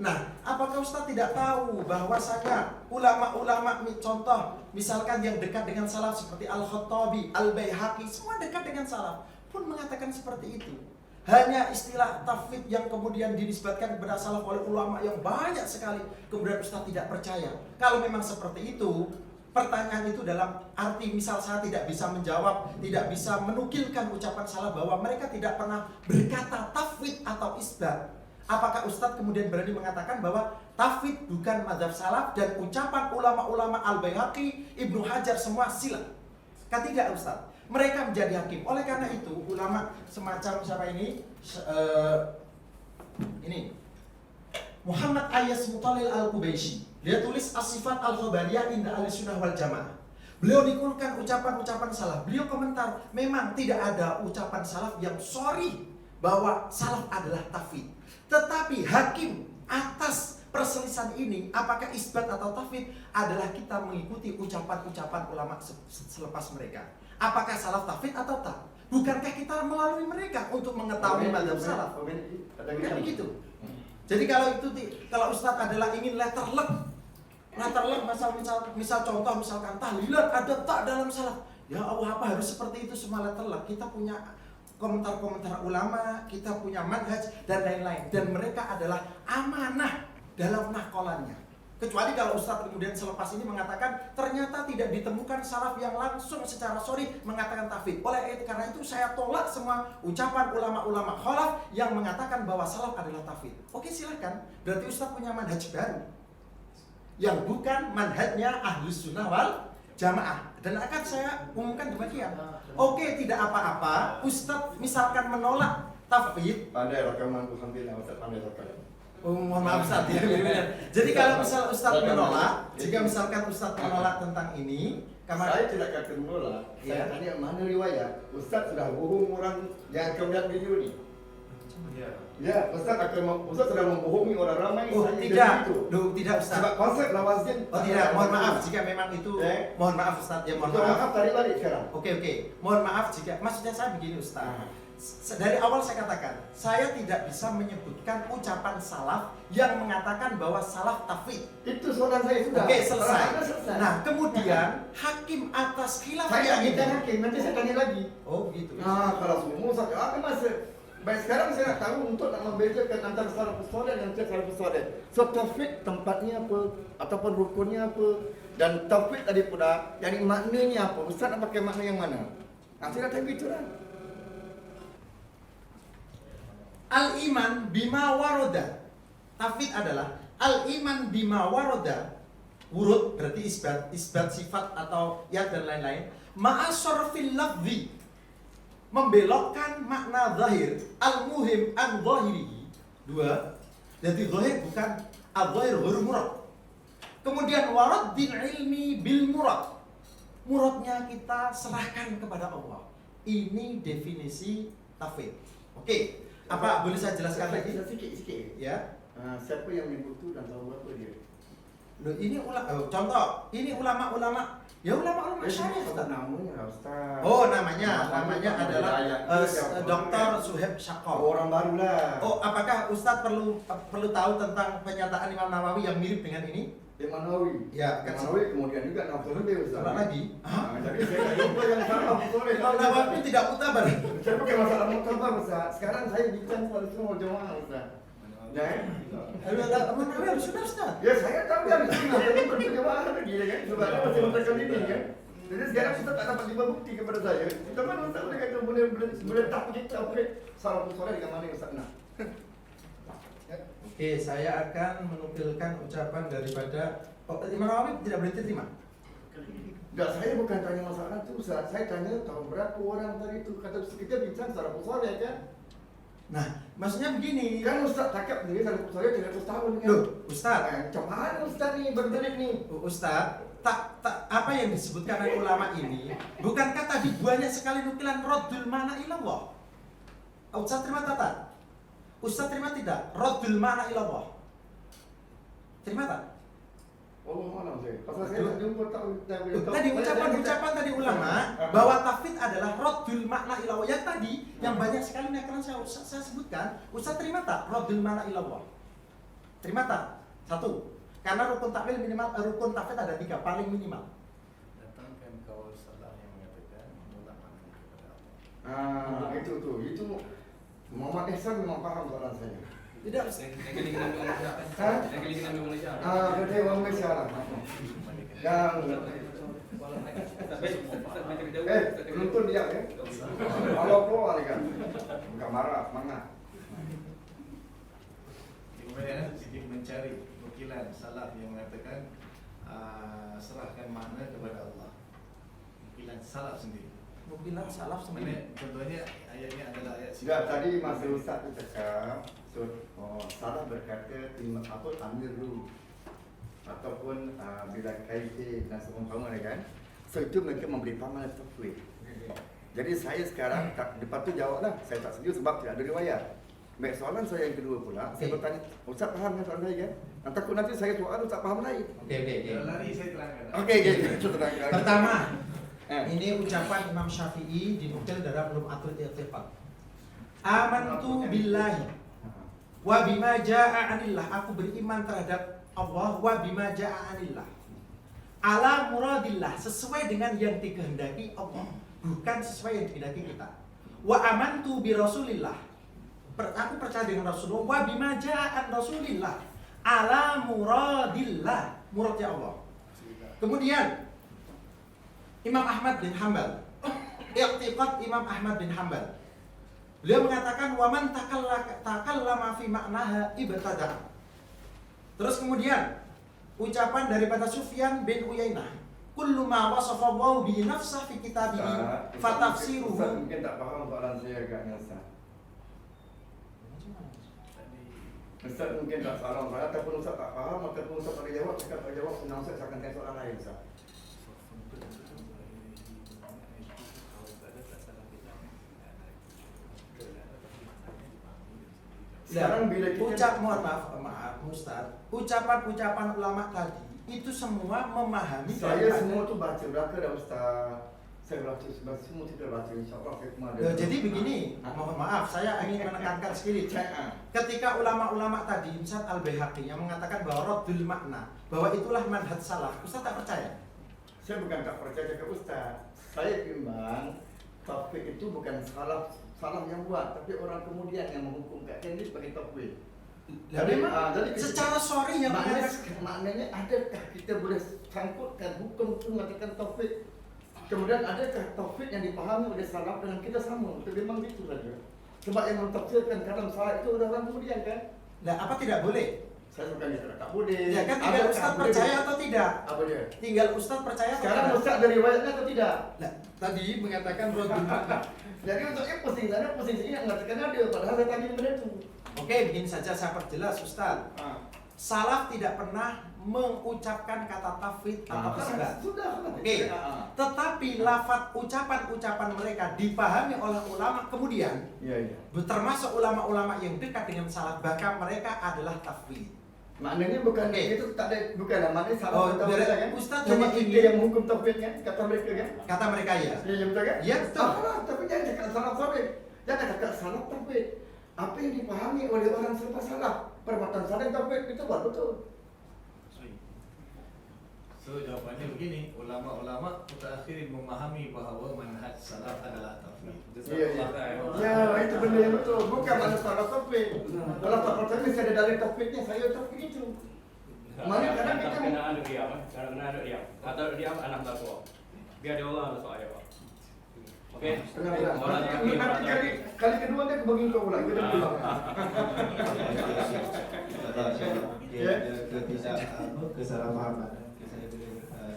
Nah, apakah Ustadz tidak tahu bahwasanya ulama-ulama, contoh misalkan yang dekat dengan salaf seperti Al-Khattabi, Al-Baihaqi, semua dekat dengan salaf pun mengatakan seperti itu. Hanya istilah tafwid yang kemudian dinisbatkan kepada salaf oleh ulama yang banyak sekali, kemudian Ustadz tidak percaya. Kalau memang seperti itu, pertanyaan itu dalam arti misal saya tidak bisa menjawab, tidak bisa menukilkan ucapan salaf bahwa mereka tidak pernah berkata tafwid atau isbat. Apakah Ustadz kemudian berani mengatakan bahwa tafwid bukan mazhab salaf dan ucapan ulama-ulama Al-Baihaqi, Ibnu Hajar semua silat? Kan tidak Ustadz. Mereka menjadi hakim. Oleh karena itu ulama semacam siapa ini? Ini Muhammad Ayyas Muthalil Al-Qubaisi. Dia tulis As-Sifat Al-Khabariyah Inda Ahlussunnah wal Jamaah. Beliau nikulkan ucapan-ucapan salaf. Beliau komentar, memang tidak ada ucapan salaf yang sorry bahwa salaf adalah tafwid. Tetapi hakim atas perselisihan ini, apakah isbat atau tafwid, adalah kita mengikuti ucapan-ucapan ulama selepas mereka. Apakah salaf tafwid atau tak? Bukankah kita melalui mereka untuk mengetahui mazhab salaf? Kan begitu. Jadi kalau Ustadz adalah ingin letter luck, misal contoh misalkan tahlilan ada tak dalam salaf. Ya Allah, apa harus seperti itu semua letter luck? Kita punya komentar-komentar ulama, kita punya manhaj dan lain-lain, dan mereka adalah amanah dalam nakolannya. Kecuali kalau Ustadz kemudian selepas ini mengatakan ternyata tidak ditemukan salaf yang langsung secara sorry mengatakan tafwid. Karena itu saya tolak semua ucapan ulama-ulama khalaf yang mengatakan bahwa salaf adalah tafwid. Oke, silahkan. Berarti Ustadz punya manhaj baru yang bukan manhajnya Ahlus Sunnah wal Jamaah. Dan akan saya umumkan demikian. Oke, tidak apa-apa Ustadz misalkan menolak tafwid. Pandai rekaman Alhamdulillah, Ustaz pandai rekaman. Oh, mohon maaf Ustaz ya. Jadi kalau misal Ustaz menolak, jika misalkan Ustaz menolak tentang ini, Saya tidak kata menolak. Saya Ya. tanya mana riwayat. Ustaz sudah bohong orang yang akan melihat video ni. Ya, Ustaz sudah membohongi orang ramai. Oh saya tidak, jadi itu. tidak Ustaz. Sebab konsep lawazin. Oh tidak, mohon maaf jika memang itu, mohon maaf Ustaz ya, mohon maaf. tarik balik sekarang. Oke, mohon maaf jika, maksudnya saya begini Ustaz. Dari awal saya katakan, saya tidak bisa menyebutkan ucapan salaf yang mengatakan bahwa salaf tafwid. Itu soalan saya sudah. Oke, selesai. Selesai. Nah, kemudian hakim atas khilaf saya yang minta ini. hakim, nanti saya tanya lagi. Oh, gitu. Nah, kalau semua saya apa masa baik sekarang saya nak tahu untuk nak membedakan antara salafus saleh dan salafus saleh. So tafwid tempatnya apa ataupun rukunnya apa dan tafwid tadi pula yang maknanya apa? Ustaz nak pakai makna yang mana? Saya nak tahu itu lah. Al-iman bima waroda. Tafwid adalah al-iman bima waroda. Wurud berarti isbat sifat atau ya dan lain-lain. Ma'asarfil lafzi, membelokkan makna zahir. Al-muhim an zahirihi. Dua. Jadi zahir bukan al-zahir ghairu murad. Kemudian waraddin ilmi bil murad. Muradnya kita serahkan kepada Allah. Ini definisi tafwid. Oke. Apa boleh saya jelaskan lagi? Sikit-sikit. Ya. Siapa yang menyebut itu dan tahu apa dia? Loh, ini contoh, ini ulama-ulama, ya ulama-ulama syariah Ustaz. Namanya Ustaz. Oh, namanya adalah Itu Dr. Suhaib Syakor. orang baru lah. Oh, apakah Ustaz perlu tahu tentang pernyataan Imam Nawawi yang mirip dengan ini? Imam Nawawi. Ya, kan Imam Nawawi kemudian juga Nafsul Nabi Ustaz. Salah lagi. Jadi saya tak jumpa yang salah betul. Imam Nawawi tidak mutabar. Saya pakai masalah muktabar Ustaz. Sekarang saya bincang soal semua jemaah Ustaz. Ya. Imam Nawawi harus sudah Ustaz. Ya saya tahu kan tapi berjemaah lagi ya kan. Sebab masih mengatakan ini kan. Jadi sekarang kita tak dapat lima bukti kepada saya. Kita mana Ustaz boleh kata boleh tak kita apa salah betul dengan mana Ustaz nak. Oke, saya akan menukilkan ucapan daripada Imam Nawawi tidak boleh diterima. Enggak, saya bukan tanya masalah itu Ustaz. Saya tanya tahu berapa orang tadi itu kata kita bincang secara besar ya kan. Nah, maksudnya begini. Kan Ustaz cakap sendiri secara besar 300 tahun kan. Loh, Ustaz. Macam mana Ustaz ni berdelik ni? Ustaz, apa yang disebutkan oleh ulama ini, bukankah tadi banyak sekali nukilan raddul mana ilallah? Ustaz terima tak? Ustaz terima tidak? Raddul mana ilallah? Terima tak? Allah malam saya. Pasal saya tak jumpa tahu. Tadi ucapan tadi ulama bahwa tafwid adalah raddul makna ilallah. Yang tadi yang banyak sekali nakalan saya sebutkan, Ustaz terima tak? Raddul makna ilallah. Terima tak? Satu. Karena rukun takwil minimal, rukun tafwid ada 3 paling minimal. Datangkan kaul salah yang mengatakan menolak makna kepada Allah. Itu Muhammad Ihsan memang faham soalan saya. Tidak. Negeri kita ambil Malaysia. Hah? Negeri kita ambil Malaysia. Berarti orang Malaysia lah. Yang penonton dia ya. Kalau keluar ni kan. Enggak marah, semangat. Kemudian sedikit mencari nukilan salaf yang mengatakan serahkan makna kepada Allah. Nukilan salaf sendiri. Nukilan salaf sendiri. Contohnya ayatnya adalah ayat Enggak, tadi masa Ustaz tu cakap salah berkata amir dulu ataupun bila kaiti dan seumpama kan. So itu mereka memberi pamalan tafwid. Jadi saya sekarang lepas tu jawablah. Saya tak setuju sebab tidak ada riwayat. Baik, soalan saya yang kedua pula, saya bertanya, Ustaz faham kan soalan saya kan? Takut nanti saya soal Ustaz faham lain. Oke. Kalau lari saya terangkan. Okey, terangkan. Pertama, ini ucapan Imam Syafi'i dinukil dalam Lum'atul I'tiqad. Amantu billahi wa bima jaa'a 'anillah. Aku beriman terhadap Allah wa bima jaa'a 'anillah. Ala muradillah, sesuai dengan yang dikehendaki Allah, bukan sesuai yang dikehendaki kita. Wa amantu bi Rasulillah. Aku percaya dengan Rasulullah wa bima jaa'a Rasulillah. ala muradillah, muradnya Allah. Kemudian Imam Ahmad bin Hanbal, i'tiqad Imam Ahmad bin Hanbal, beliau mengatakan waman takallama fi ma'naha ibtada'. Terus kemudian ucapan daripada Sufyan bin Uyainah, kullu ma wasafa Allah bi nafsihi fi kitabihi fatafsiruhu. Ustaz mungkin tak faham soalan saya agaknya Ustaz. Ustaz mungkin tak faham saya, ataupun Ustaz tak faham, ataupun Ustaz tak jawab, cakap tak jawab, senang Ustaz akan tanya soalan lain Ustaz. Sekarang bila kita mohon maaf Ustaz, ucapan-ucapan ulama tadi itu semua memahami saya semua tu baca belaka dah Ustaz. Saya baca semua kita baca, insya-Allah saya cuma ada. Jadi begini, mohon maaf saya ingin menekankan sedikit. Ketika ulama-ulama tadi, Ustaz Al-Baihaqi yang mengatakan bahwa raddul makna, bahwa itulah manhaj salaf, Ustaz tak percaya? Saya bukan tak percaya ke Ustaz. Saya timbang taufik itu bukan salah yang buat, tapi orang kemudian yang menghukumkan ini sebagai taufik. Jadi secara sorry yang maknanya adakah kita boleh sangkutkan hukum itu mengatakan taufik? Kemudian adakah taufik yang dipahami oleh salaf dengan kita sama? Itu memang itu saja. Sebab yang mentafsirkan kalam salaf itu adalah orang kemudian kan? Nah, apa tidak boleh? Saya bukan tak boleh. Ya kan tinggal Ustaz percaya atau tidak? Apa dia? Tinggal Ustaz percaya atau Sekarang tidak? Ustaz dari riwayatnya atau tidak? Nah, tadi mengatakan raddul makna. Jadi untuknya pusing sana, pusing sini yang mengatakan ada, padahal saya tadi benda itu. Oke, begini saja saya perjelas Ustaz. Salaf tidak pernah mengucapkan kata tafwid atau isbat. Sudah. Oke. Tetapi lafaz ucapan-ucapan mereka dipahami oleh ulama kemudian. Iya. Termasuk ulama-ulama yang dekat dengan salaf, bahkan mereka adalah tafwid. Maknanya bukan itu tak ada, bukan maknanya salah kata biar- mereka kan? Ustaz Cuma hanya kita ingin- yang menghukum taufik kan? Kata mereka kan? Kata mereka ya. Iya betul kan? Ya, betul. Tapi jangan cakap salah taufik. Jangan cakap salah taufik. Apa yang dipahami oleh orang selepas salah, perbuatan salah taufik itu buat betul. So jawapannya begini, ulama-ulama mutaakhirin memahami bahawa manhaj salaf adalah tauhid. Iya. Ya, itu benda yang betul. Bukan mana salah taufik. Kalau tak percaya saya ada dalil taufiknya, saya taufik itu. Mana kadang kita kena ada diam, kena ada diam. Atau diam anak tak tua. Biar dia orang ada soal apa. Okey. Kali kedua dia kebagi kau ulang. Kita pulang. Kesalahpahaman. Saya boleh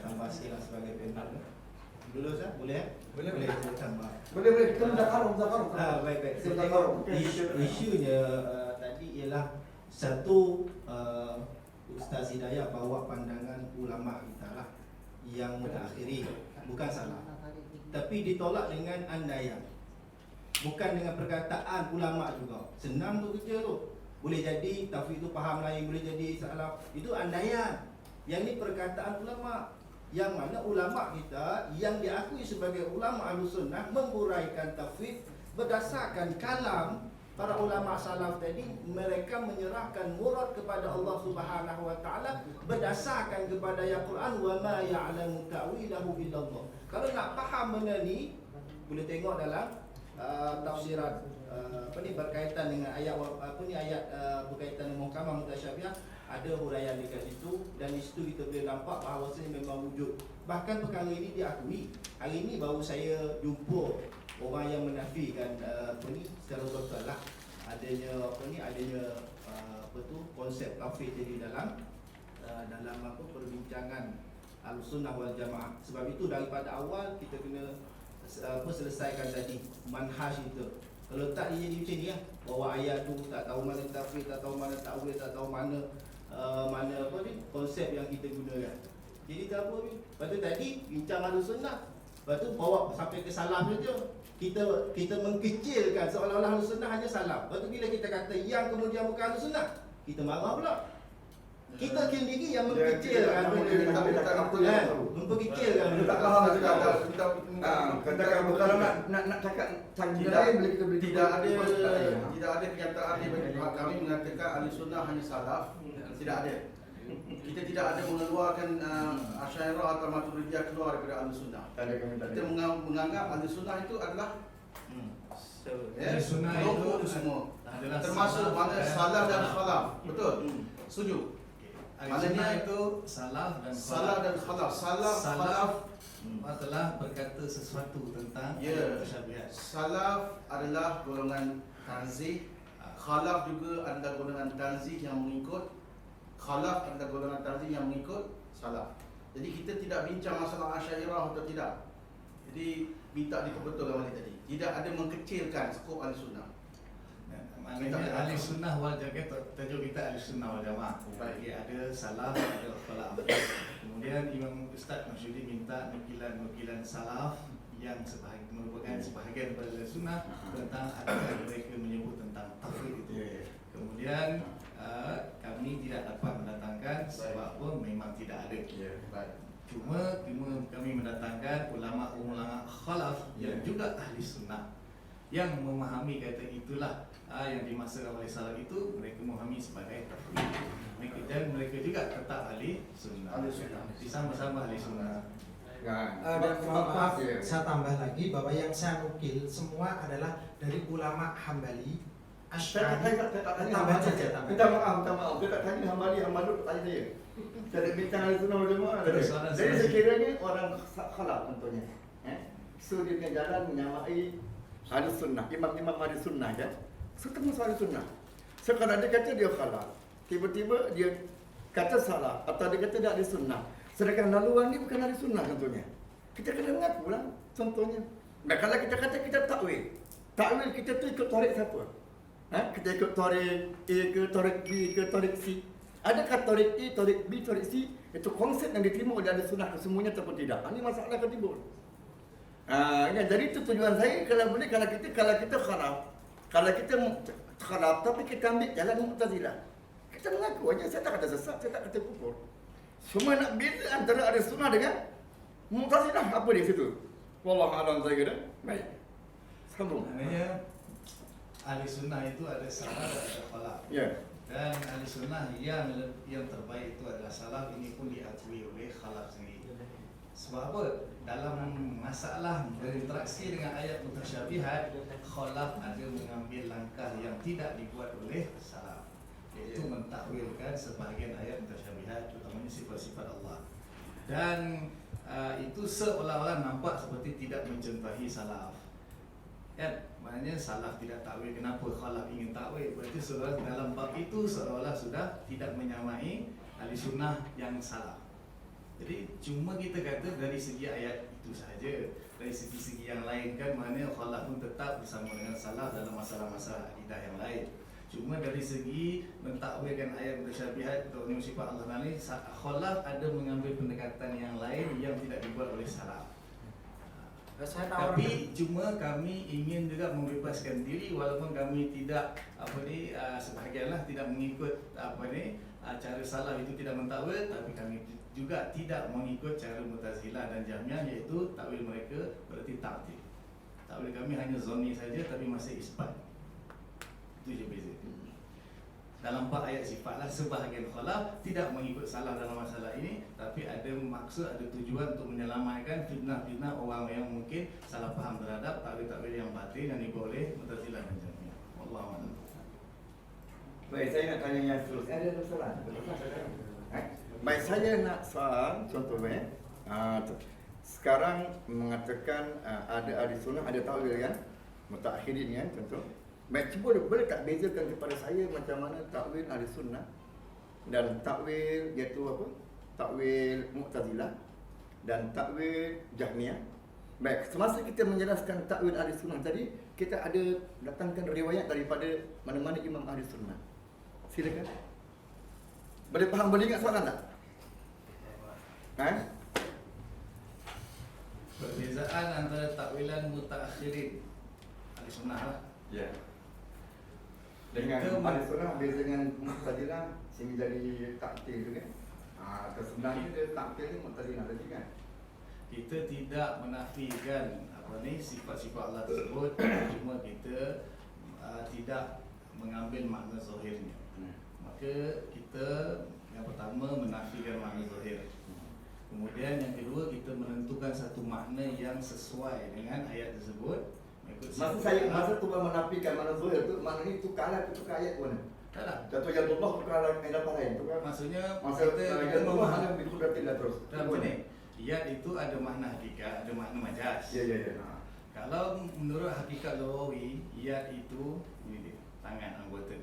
tambah sikit sebagai penat. Dulu Ustaz, boleh? Boleh tambah. Boleh. Kita dah karum. Baik. Kita dah Saya karum. isunya tadi ialah satu Ustaz Hidayat bawa pandangan ulama kita lah yang mutakhiri, bukan salah. Tapi ditolak dengan andaian. Bukan dengan perkataan ulama juga. Senang tu kerja tu. Boleh jadi tafsir itu faham lain, boleh jadi salah. Itu andaian. Yang ni perkataan ulama. Yang mana ulama kita yang diakui sebagai ulama Ahlussunnah menghuraikan tafsir berdasarkan kalam para ulama salaf tadi. Mereka menyerahkan murad kepada Allah Subhanahu wa taala berdasarkan kepada ayat Quran, wa ma ya'lamu ta'wilahu illallah. Kalau nak faham benda ni boleh tengok dalam tafsiran berkaitan dengan ayat berkaitan dengan muhkamah mutasyabiah, ada huraian dekat situ, dan di situ kita boleh nampak bahawasanya memang wujud. Bahkan perkara ini diakui. Hari ini baru saya jumpa orang yang menafikan secara total lah adanya konsep tauhid jadi dalam perbincangan Ahlussunnah wal Jamaah. Sebab itu daripada awal kita kena selesaikan tadi manhaj itu. Kalau tak dia jadi macam ni lah, bawa ayat tu tak tahu mana tafsir, tak tahu mana ta'wil, tak tahu mana konsep yang kita gunakan. Jadi tak apa ni. Lepas tu tadi bincang Ahlussunnah, lepas tu bawa sampai ke salaf saja. Kita mengkecilkan seolah-olah Ahlussunnah hanya salaf. Lepas tu bila kita kata yang kemudian bukan Ahlussunnah, kita marah pula. Kita sendiri yang mengkecilkan memperkecilkan. Tak faham kita katakan kalau nak cakap canggih lain boleh kita Tidak ada kenyataan di bagi pihak kami mengatakan Ahlussunnah hanya salaf. Tidak ada. Kita tidak ada mengeluarkan Asy'ariyah atau Maturidiyah keluar daripada Ahlussunnah. Kita menganggap Ahlussunnah itu adalah Ahlussunnah itu semua. adalah Termasuk mana salaf dan khalaf. Betul. Setuju. Maksudnya itu salaf dan Salah dan khalaf. salaf Khalaf. adalah berkata sesuatu tentang Ya. tasyabihat. Salaf adalah golongan tanzih. Khalaf juga adalah golongan tanzih yang mengikut. Khalaf adalah golongan tanzih yang mengikut salaf. Jadi kita tidak bincang masalah Asy'ariyah atau tidak. Jadi minta dibetulkan balik tadi. Tidak ada mengkecilkan skop ahli sunnah. Maknanya ahli sunnah wal jamaah, tajuk kita ahli sunnah wal jamaah. Bagi ada salaf, ada khalaf. Kemudian Imam Ustaz Masyudi minta nukilan salaf yang merupakan sebahagian daripada ahli sunnah tentang adakah mereka menyebut tentang tafwid itu. Kemudian kami tidak dapat mendatangkan sebab apa memang tidak ada. Cuma kami mendatangkan ulama-ulama khalaf yang juga ahli sunnah yang memahami kata itulah yang dimaksudkan oleh salaf itu mereka memahami sebagai tafwid. Dan mereka juga tetap ahli sunnah. Sama-sama ahli sunnah. Dan maaf, saya tambah lagi bahwa yang saya nukil semua adalah dari ulama Hambali, Asy'ari. Tambah saja, tambah. Minta maaf. Dia tak tanya Hambali tanya saya. Saya minta ahli sunnah wal jamaah. Jadi sekiranya orang khalaf contohnya. So dia punya jalan menyamai ahli sunnah, imam-imam ahli sunnah kan. Setengah ahli sunnah. Sekarang dia kata dia khalaf. Tiba-tiba dia kata salah atau dia kata dia ahli sunnah. Sedangkan laluan ni bukan ahli sunnah contohnya. Kita kena mengaku lah contohnya. Dan kalau kita kata kita takwil. Takwil kita tu ikut tarik siapa? Kita ikut tarik A ke tarik B ke tarik C. Adakah tarik A, tarik B, tarik C itu konsep yang diterima oleh ahli sunnah kesemuanya ataupun tidak? Ini masalah akan timbul. Jadi itu tujuan saya kalau boleh kalau kita kharaf. Kalau kita kharaf tapi kita ambil jalan Mu'tazilah. Kita mengaku aja saya tak kata sesat, saya tak kata kufur. Semua nak beza antara ahli sunnah dengan Mu'tazilah apa di situ? Wallahu a'lam saya kira. Baik. Sambung. Maknanya ahli sunnah itu ada salaf dan ada khalaf. Ya. Dan ahli sunnah yang terbaik itu adalah salaf, ini pun diakui oleh khalaf sendiri. Sebab apa? Dalam masalah berinteraksi dengan ayat mutasyabihat, khalaf ada mengambil langkah yang tidak dibuat oleh salaf, iaitu mentakwilkan sebahagian ayat mutasyabihat, terutamanya sifat-sifat Allah. Dan itu seolah-olah nampak seperti tidak mencontohi salaf. Kan? Maknanya salaf tidak takwil, kenapa khalaf ingin takwil? Berarti seolah dalam bab itu seolah-olah sudah tidak menyamai ahli sunnah yang salaf. Jadi cuma kita kata dari segi ayat itu sahaja. Dari segi-segi yang lain kan maknanya khalaf pun tetap bersama dengan salaf dalam masalah-masalah akidah yang lain. Cuma dari segi mentakwilkan ayat mutasyabihat atau sifat Allah Ta'ala, khalaf ada mengambil pendekatan yang lain yang tidak dibuat oleh salaf. Tapi cuma kami ingin juga membebaskan diri walaupun kami tidak sebahagianlah tidak mengikut cara salaf itu tidak mentakwil, tapi kami juga tidak mengikut cara Mu'tazilah dan Jahmiyah, iaitu takwil mereka berarti ta'til. Takwil kami hanya zonni saja tapi masih isbat. Itu je beza. Dalam 4 ayat sifatlah sebahagian khalaf tidak mengikut salah dalam masalah ini, tapi ada maksud, ada tujuan untuk menyelamatkan fitnah-fitnah orang yang mungkin salah faham terhadap takwil-takwil yang batil yang dibuat oleh Mu'tazilah dan Jahmiyah. Wallahu a'lam. Baik, saya nak tanya yang seterusnya. Ada soalan? Baik, saya nak soal contohnya. Sekarang mengatakan ada ahli sunnah, ada takwil kan? Mutakhirin kan contoh. Baik, cuba boleh tak bezakan kepada saya macam mana takwil ahli sunnah dan takwil iaitu apa? Takwil Mu'tazilah dan takwil Jahmiyah. Baik, semasa kita menjelaskan takwil ahli sunnah tadi, kita ada datangkan riwayat daripada mana-mana imam ahli sunnah. Silakan. Boleh faham, boleh ingat soalan tak? Perbezaan antara takwilan mutakhirin ahli sunnah lah. Ya. Dengan ahli sunnah beza dengan Mu'tazilah sehingga jadi taktil juga. Sebenarnya dia taktil ni Mu'tazilah tadi kan. Kita tidak menafikan sifat-sifat Allah tersebut, cuma kita tidak mengambil makna zahirnya. Maka kita yang pertama menafikan makna zahir. Kemudian yang kedua kita menentukan satu makna yang sesuai dengan ayat tersebut. Masa tu menafikan makna zahir tu, maknanya tu kalah tu ayat pun. Tak lah. Jatuh yadullah bukan apa lain tu kan. Maksudnya Masa kita yadullah memahami ada biqudratillah terus. tak macam ni. Yad itu ada makna hakikat, ada makna majas. Ya. Kalau menurut hakikat Lughawi, yad itu ini dia, tangan anggota.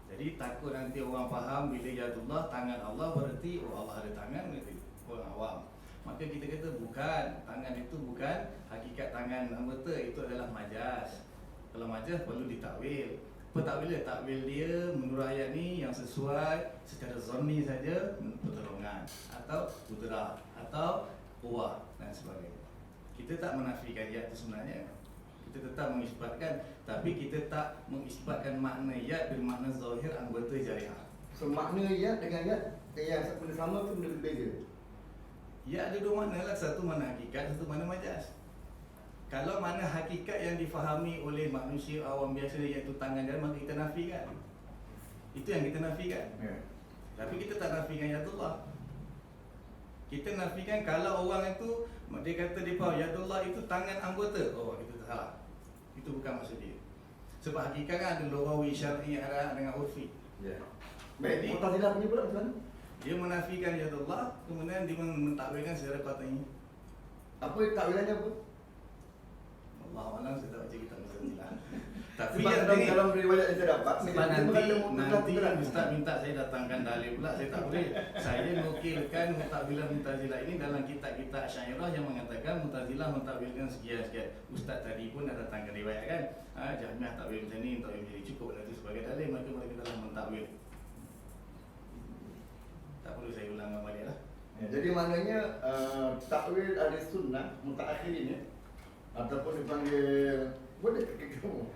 Jadi takut nanti orang faham bila yadullah tangan Allah berarti Allah ada tangan berarti orang awam. Maka kita kata bukan, tangan itu bukan hakikat tangan anggota, itu adalah majas. Kalau majas perlu ditakwil. Takwil dia menurut ayat ni yang sesuai secara zonni saja pertolongan atau qudrah atau quwwah dan sebagainya. Kita tak menafikan yad itu sebenarnya. Kita tetap mengisbatkan, tapi kita tak mengisbatkan makna yad bermakna zahir anggota jariah. So makna yad dengan yad yang benda sama tu benda berbeza. Yad ada dua makna lah, satu makna hakikat, satu makna majas. Kalau makna hakikat yang difahami oleh manusia awam biasa iaitu tangan jari, maka kita nafikan. Itu yang kita nafikan. Ya. Tapi kita tak nafikan yadullah. Kita nafikan kalau orang itu dia kata dia faham yadullah itu tangan anggota. Oh, itu salah. Itu bukan maksud dia. Sebab hakikat kan ada lughawi, syar'i, ada dengan urfi. Ya. Jadi, Baik, Mu'tazilah punya pula macam mana? dia menafikan yadullah, kemudian dia mentakwilkan secara patahnya. Apa takwilannya apa? Allah alam saya tak baca kitab Mu'tazilah. Tapi Sebab yang dalam riwayat yang saya dapat sebab nanti Ustaz minta saya datangkan dalil pula, saya tak boleh. Saya nukilkan Mu'tazilah Mu'tazilah ini dalam kitab-kitab Asy'ariyah yang mengatakan Mu'tazilah mentakwilkan sekian-sekian. Ustaz tadi pun dah datangkan riwayat kan. Jahmiyah takwil macam ni, takwil macam ni, cukup nanti sebagai dalil, maka mereka telah mentakwil. Tak perlu saya ulang balik lah. Ya, jadi maknanya takwil ahli sunnah mutaakhirin ya, ataupun dipanggil boleh kamu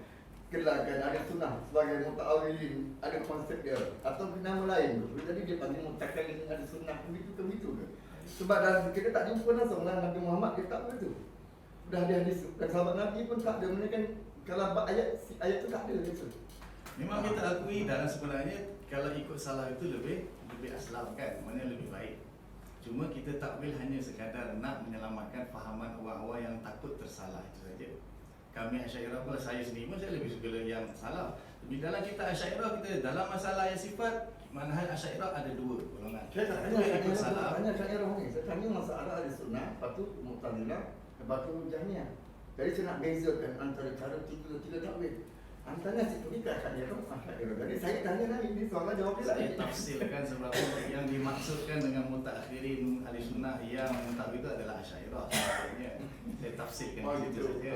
gelarkan ahli sunnah sebagai mutaawilin, ada konsep dia atau nama lain tu. Jadi dia panggil mutakallim ahli sunnah begitu ke? Sebab dalam kita tak jumpa langsung lah Nabi Muhammad dia tak begitu. Dah ada hadis dan sahabat Nabi pun tak ada, mereka kan kalau ayat tu tak ada gitu. Memang kita akui dalam sebenarnya kalau ikut salah itu lebih aslam kan, mana lebih baik. Cuma kita takwil hanya sekadar nak menyelamatkan fahaman orang-orang yang takut tersalah, itu saja. Kami Asy'ariyah pula, saya sendiri pun saya lebih suka yang salah. Tapi dalam kita Asy'ariyah, kita dalam masalah yang sifat manhaj Asy'ariyah ada dua golongan. Saya tak Satu yang ikut salah. tanya Asy'ariyah ni. Saya tanya masalah ahli sunnah, lepas tu Mu'tazilah, lepas tu Jahmiyah. Jadi saya nak bezakan antara cara tiga takwil. Antara situ ni ke Asy'ariyah. Jadi saya tanya lagi ni soalan jawab dia Saya lagi. tafsirkan sebab yang dimaksudkan dengan mutakhirin ahli sunnah yang mentakwil itu adalah Asy'ariyah sebenarnya. Saya tafsirkan Oh, di situ gitu. saja.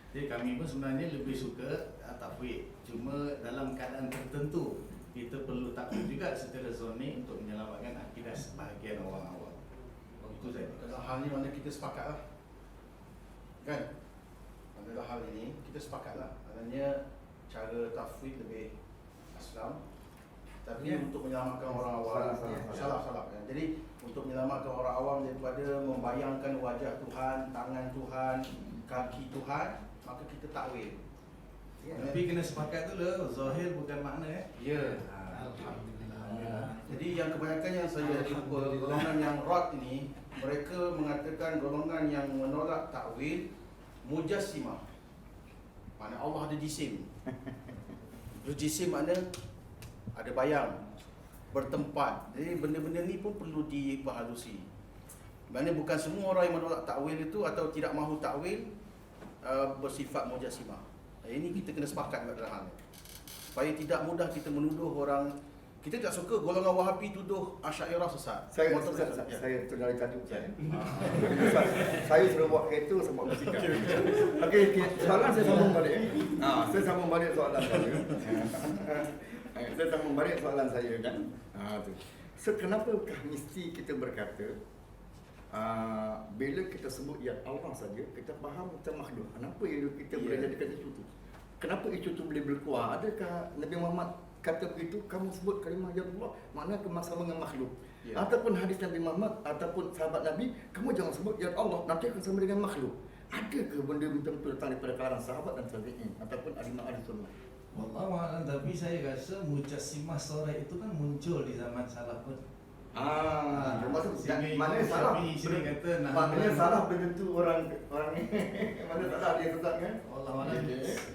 Jadi kami pun sebenarnya lebih suka takwil. Cuma dalam keadaan tertentu kita perlu takwil juga secara zonni untuk menyelamatkan akidah sebahagian orang awam. Itu saja. Dalam hal ni mana kita sepakat lah. Kan? Dalam hal ini kita sepakat lah. Adanya cara tafwid lebih aslam. Tapi untuk menyelamatkan orang awam salah. Jadi untuk menyelamatkan orang awam daripada membayangkan wajah Tuhan, tangan Tuhan, kaki Tuhan, maka kita takwil. Tapi kena sepakat tu lah, zahir bukan makna Ya. Alhamdulillah. Jadi yang kebanyakan yang saya jumpa golongan yang rad ini, mereka mengatakan golongan yang menolak takwil mujassimah. Mana Allah ada jisim. Jisim makna ada bayang, bertempat. Jadi benda-benda ni pun perlu diperhalusi. Maknanya bukan semua orang yang menolak takwil itu atau tidak mahu takwil bersifat mujassimah. Ini kita kena sepakat dalam hal ni. Supaya tidak mudah kita menuduh orang. Kita tak suka golongan Wahabi tuduh Asy'ariyah sesat. Saya Ya. tu dari tajuk saya. Saya suruh buat kereta sebab bersikap. Okey, soalan saya sambung balik. Saya sambung balik soalan saya. Saya sambung balik soalan saya kan. Tu. So kenapakah mesti kita berkata bila kita sebut ya Allah saja kita faham kita makhluk. Kenapa kita boleh jadikan itu tu? Kenapa itu tu boleh berkuah? Adakah Nabi Muhammad kata begitu, kamu sebut kalimah ya Allah, maknanya sama dengan makhluk. Ataupun hadis Nabi Muhammad ataupun sahabat Nabi, kamu jangan sebut ya Allah, nanti akan sama dengan makhluk. Adakah benda macam tu datang daripada kalangan sahabat dan tabi'in ataupun ahli sunnah? Wallahualam, tapi saya rasa mujassimah sore itu kan muncul di zaman salaf pun. Termasuk Sehingga mana Imam salah? Syafi'i sini kata nah, Maknanya salah belum tentu orang ni. Mana salah dia tetap kan? Allah alam.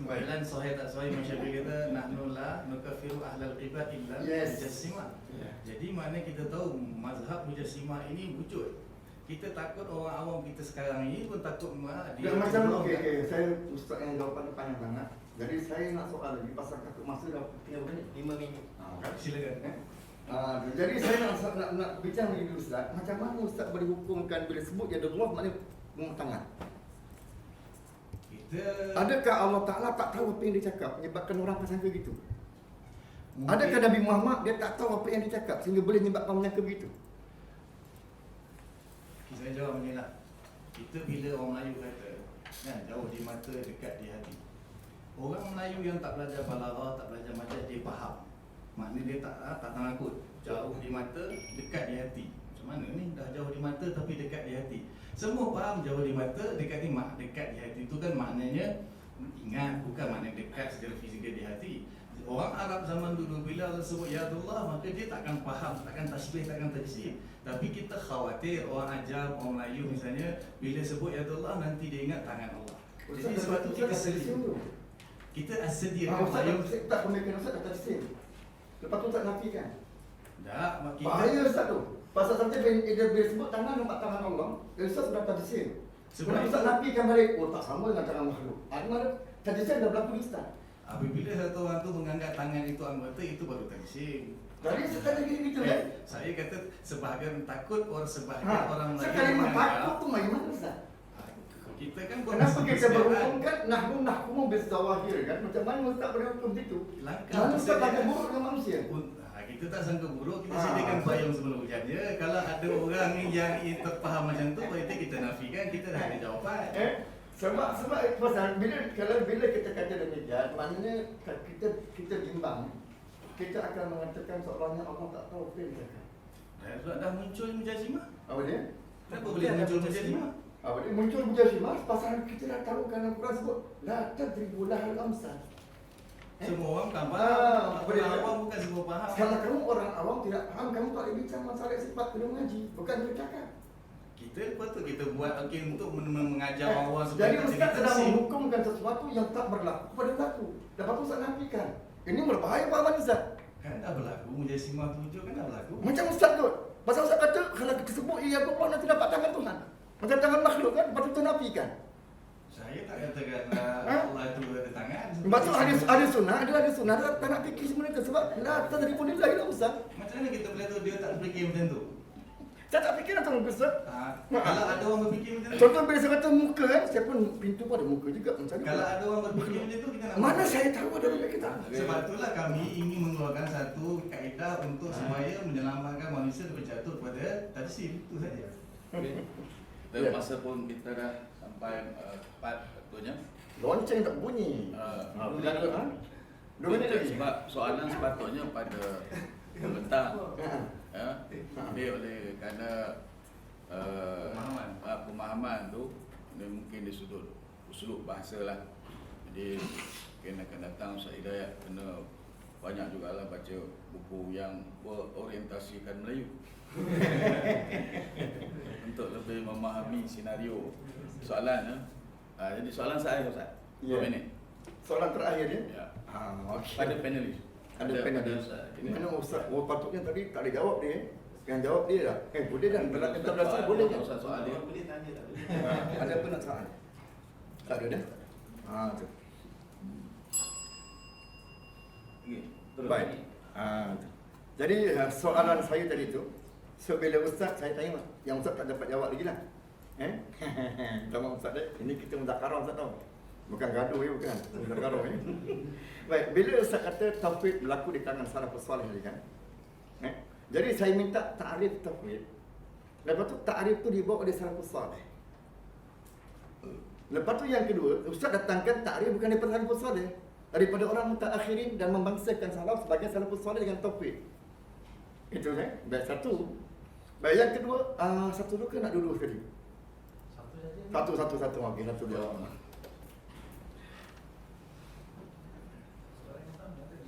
Baiklah sahih tak sahih Imam Syafi'i kata nahnu la nukafiru ahlal qiblat illa Yes. mujassimah. Ya. Jadi mana kita tahu mazhab mujassimah ini wujud. Kita takut orang awam kita sekarang ini pun takut dia Macam belum okey, saya ustaz yang jawapan panjang sangat. Jadi saya nak soal lagi pasal takut masa dah tinggal berapa ni? 5 minit. kan? Silakan. Jadi saya nak bincang lagi dulu Ustaz. Macam mana Ustaz boleh hukumkan bila sebut ya Allah maknanya mengangkat tangan? Kita Adakah Allah Ta'ala tak tahu apa yang dia cakap menyebabkan orang tersangka gitu? mungkin- Adakah Nabi Muhammad dia tak tahu apa yang dia cakap sehingga boleh menyebabkan menyangka begitu? Saya jawab macam ni lah. Kita bila orang Melayu kata kan, jauh di mata, dekat di hati. Orang Melayu yang tak belajar balaghah, tak belajar majaz, dia faham. Maknanya dia tak takut. Jauh di mata, dekat di hati. Macam mana ni? Dah jauh di mata tapi dekat di hati. Semua faham jauh di mata, dekat di dekat di hati. Itu kan maknanya ingat, bukan maknanya dekat secara fizikal di hati. Orang Arab zaman dulu bila Allah sebut Ya Allah, maka dia takkan faham, takkan tasbih, takkan tajsih. Tapi kita khawatir orang Ajam, orang Melayu misalnya, bila sebut Ya Allah nanti dia ingat tangan Allah. Jadi sebab tu kita sedia. Kita sedia Ustaz payung. tak pemikiran Ustaz kata sin. Lepas tu tak nafikan. Tak, kita Bahaya Ustaz tu. Pasal sampai bila sebut tangan nampak tangan Allah, Ustaz sudah tak sin. Sebab Sebab Ustaz itu- nafikan balik, oh tak sama dengan tangan makhluk. Mana tadi saya dah berlaku di Ustaz. apabila satu orang tu menganggap tangan itu anggota, itu baru tajsih. Jadi Ustaz lagi gitu kan? Saya kata sebahagian takut orang sebahagian orang Melayu Sekarang takut menganggap tu main mana Ustaz? kita kan Kenapa kita kesediaan. berhukumkan nahkumu bisawahir kan? Macam mana Ustaz boleh hukum itu? Langkah Mana Ustaz persediaan. tak buruk dengan manusia? Kita tak sangka buruk, kita Ah. sediakan payung sebelum hujan je. Kalau ada orang yang terfaham macam tu, berarti kita nafikan, kita dah ada jawapan. Sebab pasal bila kita kata demikian, maknanya kita bimbang. Kita akan mengatakan seolah-olah Allah tak tahu apa yang dia cakap. Sebab dah muncul mujazimah. Apa dia? Kenapa boleh muncul mujazimah? Apa dia? Muncul mujazimah pasal kita dah tahu kan Al-Quran sebut la tadribu lahal amsal. Semua orang kan Ah, faham. apa dia? Orang awam bukan semua faham. Kalau kamu orang awam tidak faham, kamu tak boleh bincang masalah sifat kena mengaji, bukan bercakap. Kita lepas tu kita buat okey untuk mengajar orang Jadi supaya tak Ustaz jadi sedang tersim. menghukumkan sesuatu yang tak berlaku pada berlaku. Lepas tu Ustaz nafikan. Ini berbahaya pahaman Ustaz. Kan dah berlaku mujazimah tu muncul, kan dah berlaku. Macam Ustaz tu. Pasal Ustaz kata kalau kita sebut ya Allah nanti dapat tangan Tuhan. Macam tangan makhluk kan, lepas tu nafikan. Saya tak katakan Allah tu ada tangan. Lepas tu ada sunnah tak nak fikir sebenarnya sebab la tadribu lillahi la Ustaz. Macam mana kita boleh tahu dia tak berfikir macam tu? Saya tak fikir macam Ustaz. Kalau ada orang berfikir macam tu. Contoh bila saya kata muka kan, saya pun pintu pun ada muka juga macam ni. Kalau ada orang berfikir macam tu, kita nak Mana saya tahu ada benda kita. Sebab itulah kami ingin mengeluarkan satu kaedah untuk supaya menyelamatkan manusia daripada jatuh kepada tajsim. Itu saja. Dan masa pun kita dah sampai tepat waktunya. Lonceng tak bunyi. Bila tu, Dua minit lagi. sebab soalan sepatutnya pada komentar. Ha. Dia oleh kerana pemahaman tu dia mungkin di sudut uslub bahasa lah. Jadi mungkin akan datang Ustaz Hidayat kena banyak jugalah baca buku yang berorientasikan Melayu untuk lebih memahami senario soalan. Jadi soalan saya Ustaz. Ya. 2 minit. Soalan terakhir dia. Ya. Okey. Pada panelis. Ada panelis. Ustaz. Mana Ustaz? Oh patutnya tadi tak ada jawab dia. Yang jawab dia dah. Boleh dah. Interpretasi boleh je. Ustaz soal dia. Boleh tanya tak boleh. Ada apa nak soal? Tak ada dah. Tu. Okey. Terus. Baik. Tu. Jadi soalan saya tadi tu, so bila Ustaz saya tanya, yang Ustaz tak dapat jawab lagi lah. Tama Ustaz dah. Ini kita muzakarah Ustaz tahu. Bukan gaduh ya, bukan. Muzakarah ya. Baik, bila Ustaz kata tauhid berlaku di tangan salafus salih tadi kan. Jadi saya minta ta'rif tauhid. Lepas tu ta'rif tu dibawa oleh salafus salih. Lepas tu yang kedua, Ustaz datangkan ta'rif bukan daripada salafus salih, daripada orang mutaakhirin dan membangsakan salaf sebagai salafus salih dengan tauhid. Itu kan? Baik satu. Baik yang kedua, satu dulu ke nak dulu sekali? Satu saja. Satu. Okey, satu dia.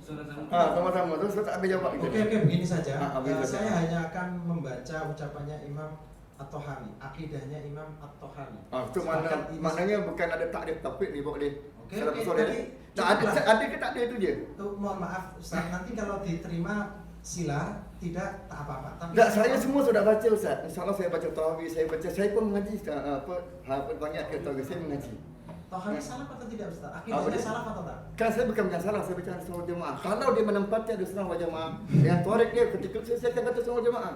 Sama-sama. Terus tak habis jawab kita. Oke, begini saja. Begini saja. Saya hanya akan membaca ucapannya Imam At-Tahawi, akidahnya Imam At-Tahawi. Itu maknanya bukan ada takdir tauhid ni boleh. Oke, Salah oke, sore tapi tak cukuplah. ada ke tak ada itu je. Tuh, mohon maaf, Ustaz, nanti kalau diterima sila, tidak tak apa-apa. Tapi Tak, saya semua sudah baca Ustaz. InsyaAllah saya baca Tahawi, saya pun mengaji apa banyak ke Tahawi, saya mengaji. Tahawi salah atau tidak, Ustaz? Apa Akidahnya dia? salah atau tak? Kan saya bukan salah, saya baca Sunnah wal Jamaah. Kalau dia menempati ada Sunnah wal Jamaah dengan tarik dia ketika itu saya akan baca Sunnah wal Jamaah.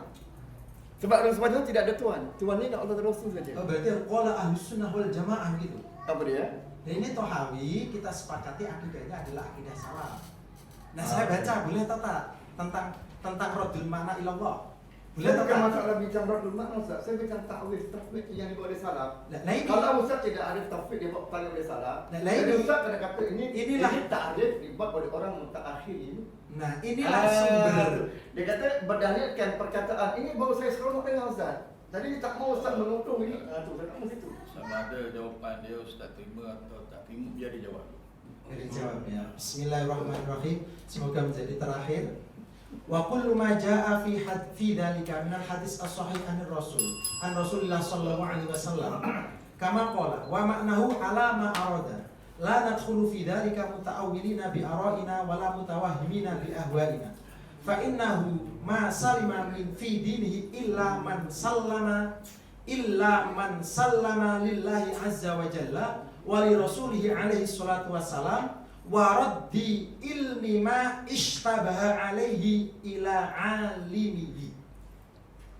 Sebab dalam Sunnah wal Jamaah tidak ada tuan. Tuan ni nak Allah dan Rasul saja. Oh, berarti qala ahlus sunnah wal jamaah gitu. Apa dia? Dan ini Tahawi, kita sepakati akidahnya adalah akidah salah. Nah, saya baca boleh atau tak tentang radul makna ilallah. Boleh Saya atau bukan tak? masalah bincang radul makna Ustaz. Saya bincang takwil tafwid yang dibuat oleh salaf. Nah, ini Kalau Ustaz tidak ada tafwid dia buat tanya oleh salaf. Nah, Jadi ini- Ustaz kena kata ini inilah- ini ta'rif dibuat oleh orang mutaakhir ini. Nah, inilah sumber. Dia kata berdalilkan perkataan ini baru saya seronok dengar Ustaz. Jadi tak mau Ustaz menuduh ini. Tu saya tak mau situ. Sama ada jawapan dia Ustaz terima atau tak terima, biar dia jawab. Jadi jawabnya. Bismillahirrahmanirrahim. Semoga menjadi terakhir. Wa kullu ma jaa fi dzalika min al-hadis as-sahih anir Rasul. An Rasulillah sallallahu alaihi wasallam. Kama qala wa ma'nahu ala ma arada. La nadkhulu fi dzalika muta'awwilina bi ara'ina wa la mutawahhimina bi ahwa'ina. Fa innahu ma salima min fi dinihi illa man sallama lillahi azza wa jalla wa li rasulihi alaihi salatu wassalam wa raddi ilmi ma ishtabaha alaihi ila alimihi.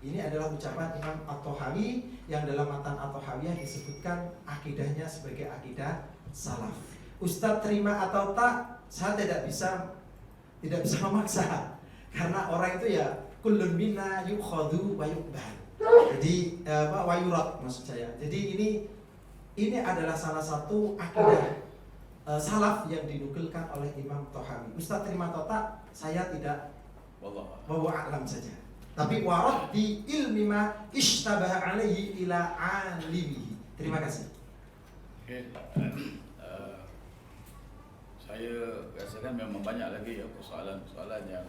Ini adalah ucapan Imam At-Tahawi yang dalam matan At-Tahawiyah disebutkan akidahnya sebagai akidah salaf. Ustadz terima atau tak, saya tidak bisa memaksa. Karena orang itu ya kullun minna yukhadhu wa yuqbal. Jadi wa yurad maksud saya. Jadi ini adalah salah satu akidah salaf yang dinukilkan oleh Imam Tahawi. Ustaz terima atau tak, saya tidak wallahu a'lam saja. Tapi warad di ilmi ma ishtabaha alaihi ila alimihi. Terima kasih. Okay. Saya rasakan memang banyak lagi ya persoalan-persoalan yang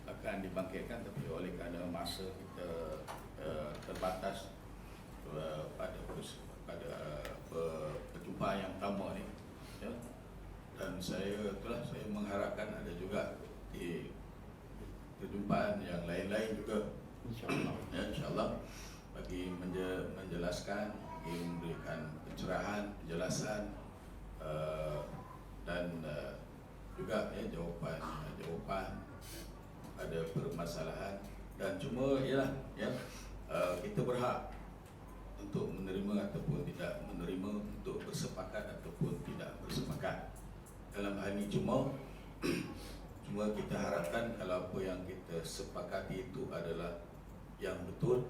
akan dibangkitkan, tapi oleh kerana masa kita terbatas pada perjumpaan yang pertama ni, ya. Dan saya mengharapkan ada juga di perjumpaan yang lain-lain juga, insyaAllah, ya, insyaAllah, bagi menjelaskan, bagi memberikan pencerahan, penjelasan, dan juga ya jawapan pada permasalahan. Dan cuma ialah ya kita berhak untuk menerima ataupun tidak menerima, untuk bersepakat ataupun tidak bersepakat dalam hal ini. Cuma kita harapkan kalau apa yang kita sepakati itu adalah yang betul,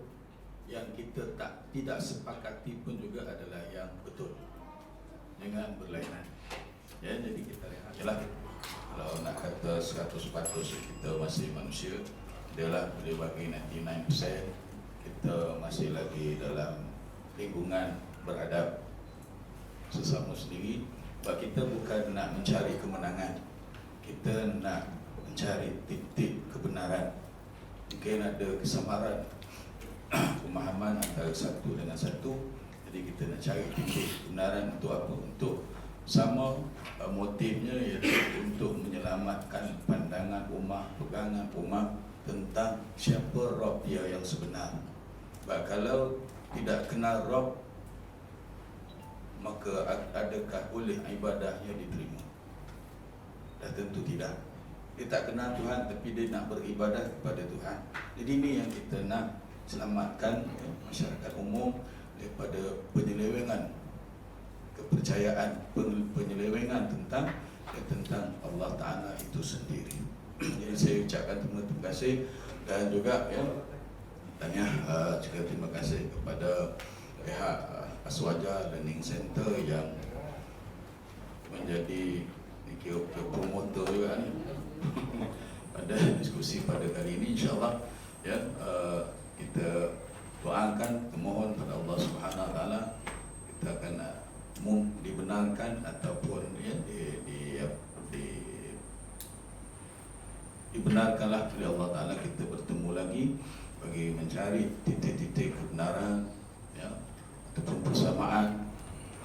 yang kita tidak sepakati pun juga adalah yang betul, jangan berlainan. Ya, jadi kita lihat jelah, kalau nak kata 100% kita masih manusia, adalah boleh bagi 99% kita masih lagi dalam lingkungan beradab sesama sendiri. Sebab kita bukan nak mencari kemenangan, kita nak mencari titik kebenaran. Mungkin ada kesamaran pemahaman antara satu dengan satu, jadi kita nak cari titik kebenaran untuk apa? Untuk sama motifnya iaitu untuk menyelamatkan pandangan ummah, pegangan ummah tentang siapa Rabb dia yang sebenar. Sebab kalau tidak kenal Rabb, maka adakah boleh ibadahnya diterima? Dah tentu tidak. Dia tak kenal Tuhan tapi dia nak beribadah kepada Tuhan. Jadi ini yang kita nak selamatkan masyarakat umum daripada penyelewengan kepercayaan, penyelewengan tentang Allah Ta'ala itu sendiri. Jadi saya ucapkan terima kasih dan juga ya juga terima kasih kepada pihak Aswaja Learning Center yang menjadi promotor juga ni pada diskusi pada kali ini. InsyaAllah ya, kita doakan, mohon pada Allah Subhanahu Wa Taala kita akan dibenarkan ataupun ya, dibenarkanlah oleh Allah Ta'ala kita bertemu lagi bagi mencari titik-titik kebenaran, ya, ataupun persamaan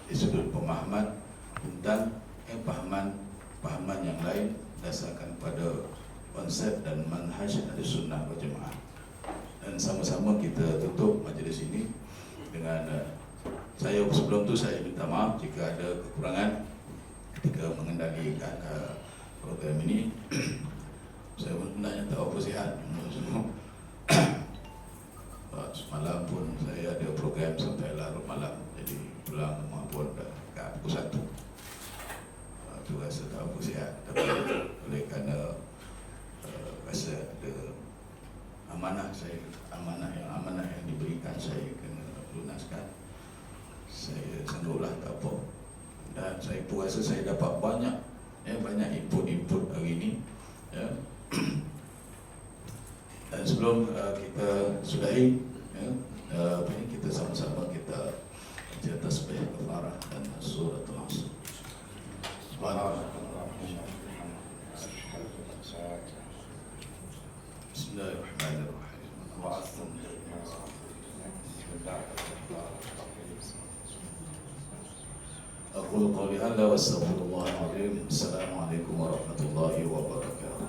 di sudut pemahaman tentang pahaman yang lain berdasarkan pada konsep dan manhaj Ahlussunnah wal Jamaah. Dan sama-sama kita tutup majlis ini dengan saya sebelum tu saya minta maaf jika ada kekurangan ketika mengendalikan program ini. Saya sebenarnya tak apa sihat. Semalam pun saya ada program sampai larut malam, jadi pulang rumah pun dah pukul 1. Tu rasa tak apa sihat, tapi oleh kerana rasa ada amanah yang diberikan saya kena lunaskan. Saya sangguplah tak apa. Dan saya pun rasa saya dapat banyak input hari ini, ya. Dan sebelum kita sudahi, ya, kita sama-sama kita baca tasbih kafarah dan suratul Asr. Bismillahirrahmanirrahim. Aqulu qawli hadza wa astaghfirullahal azim. Assalamualaikum warahmatullahi wabarakatuh.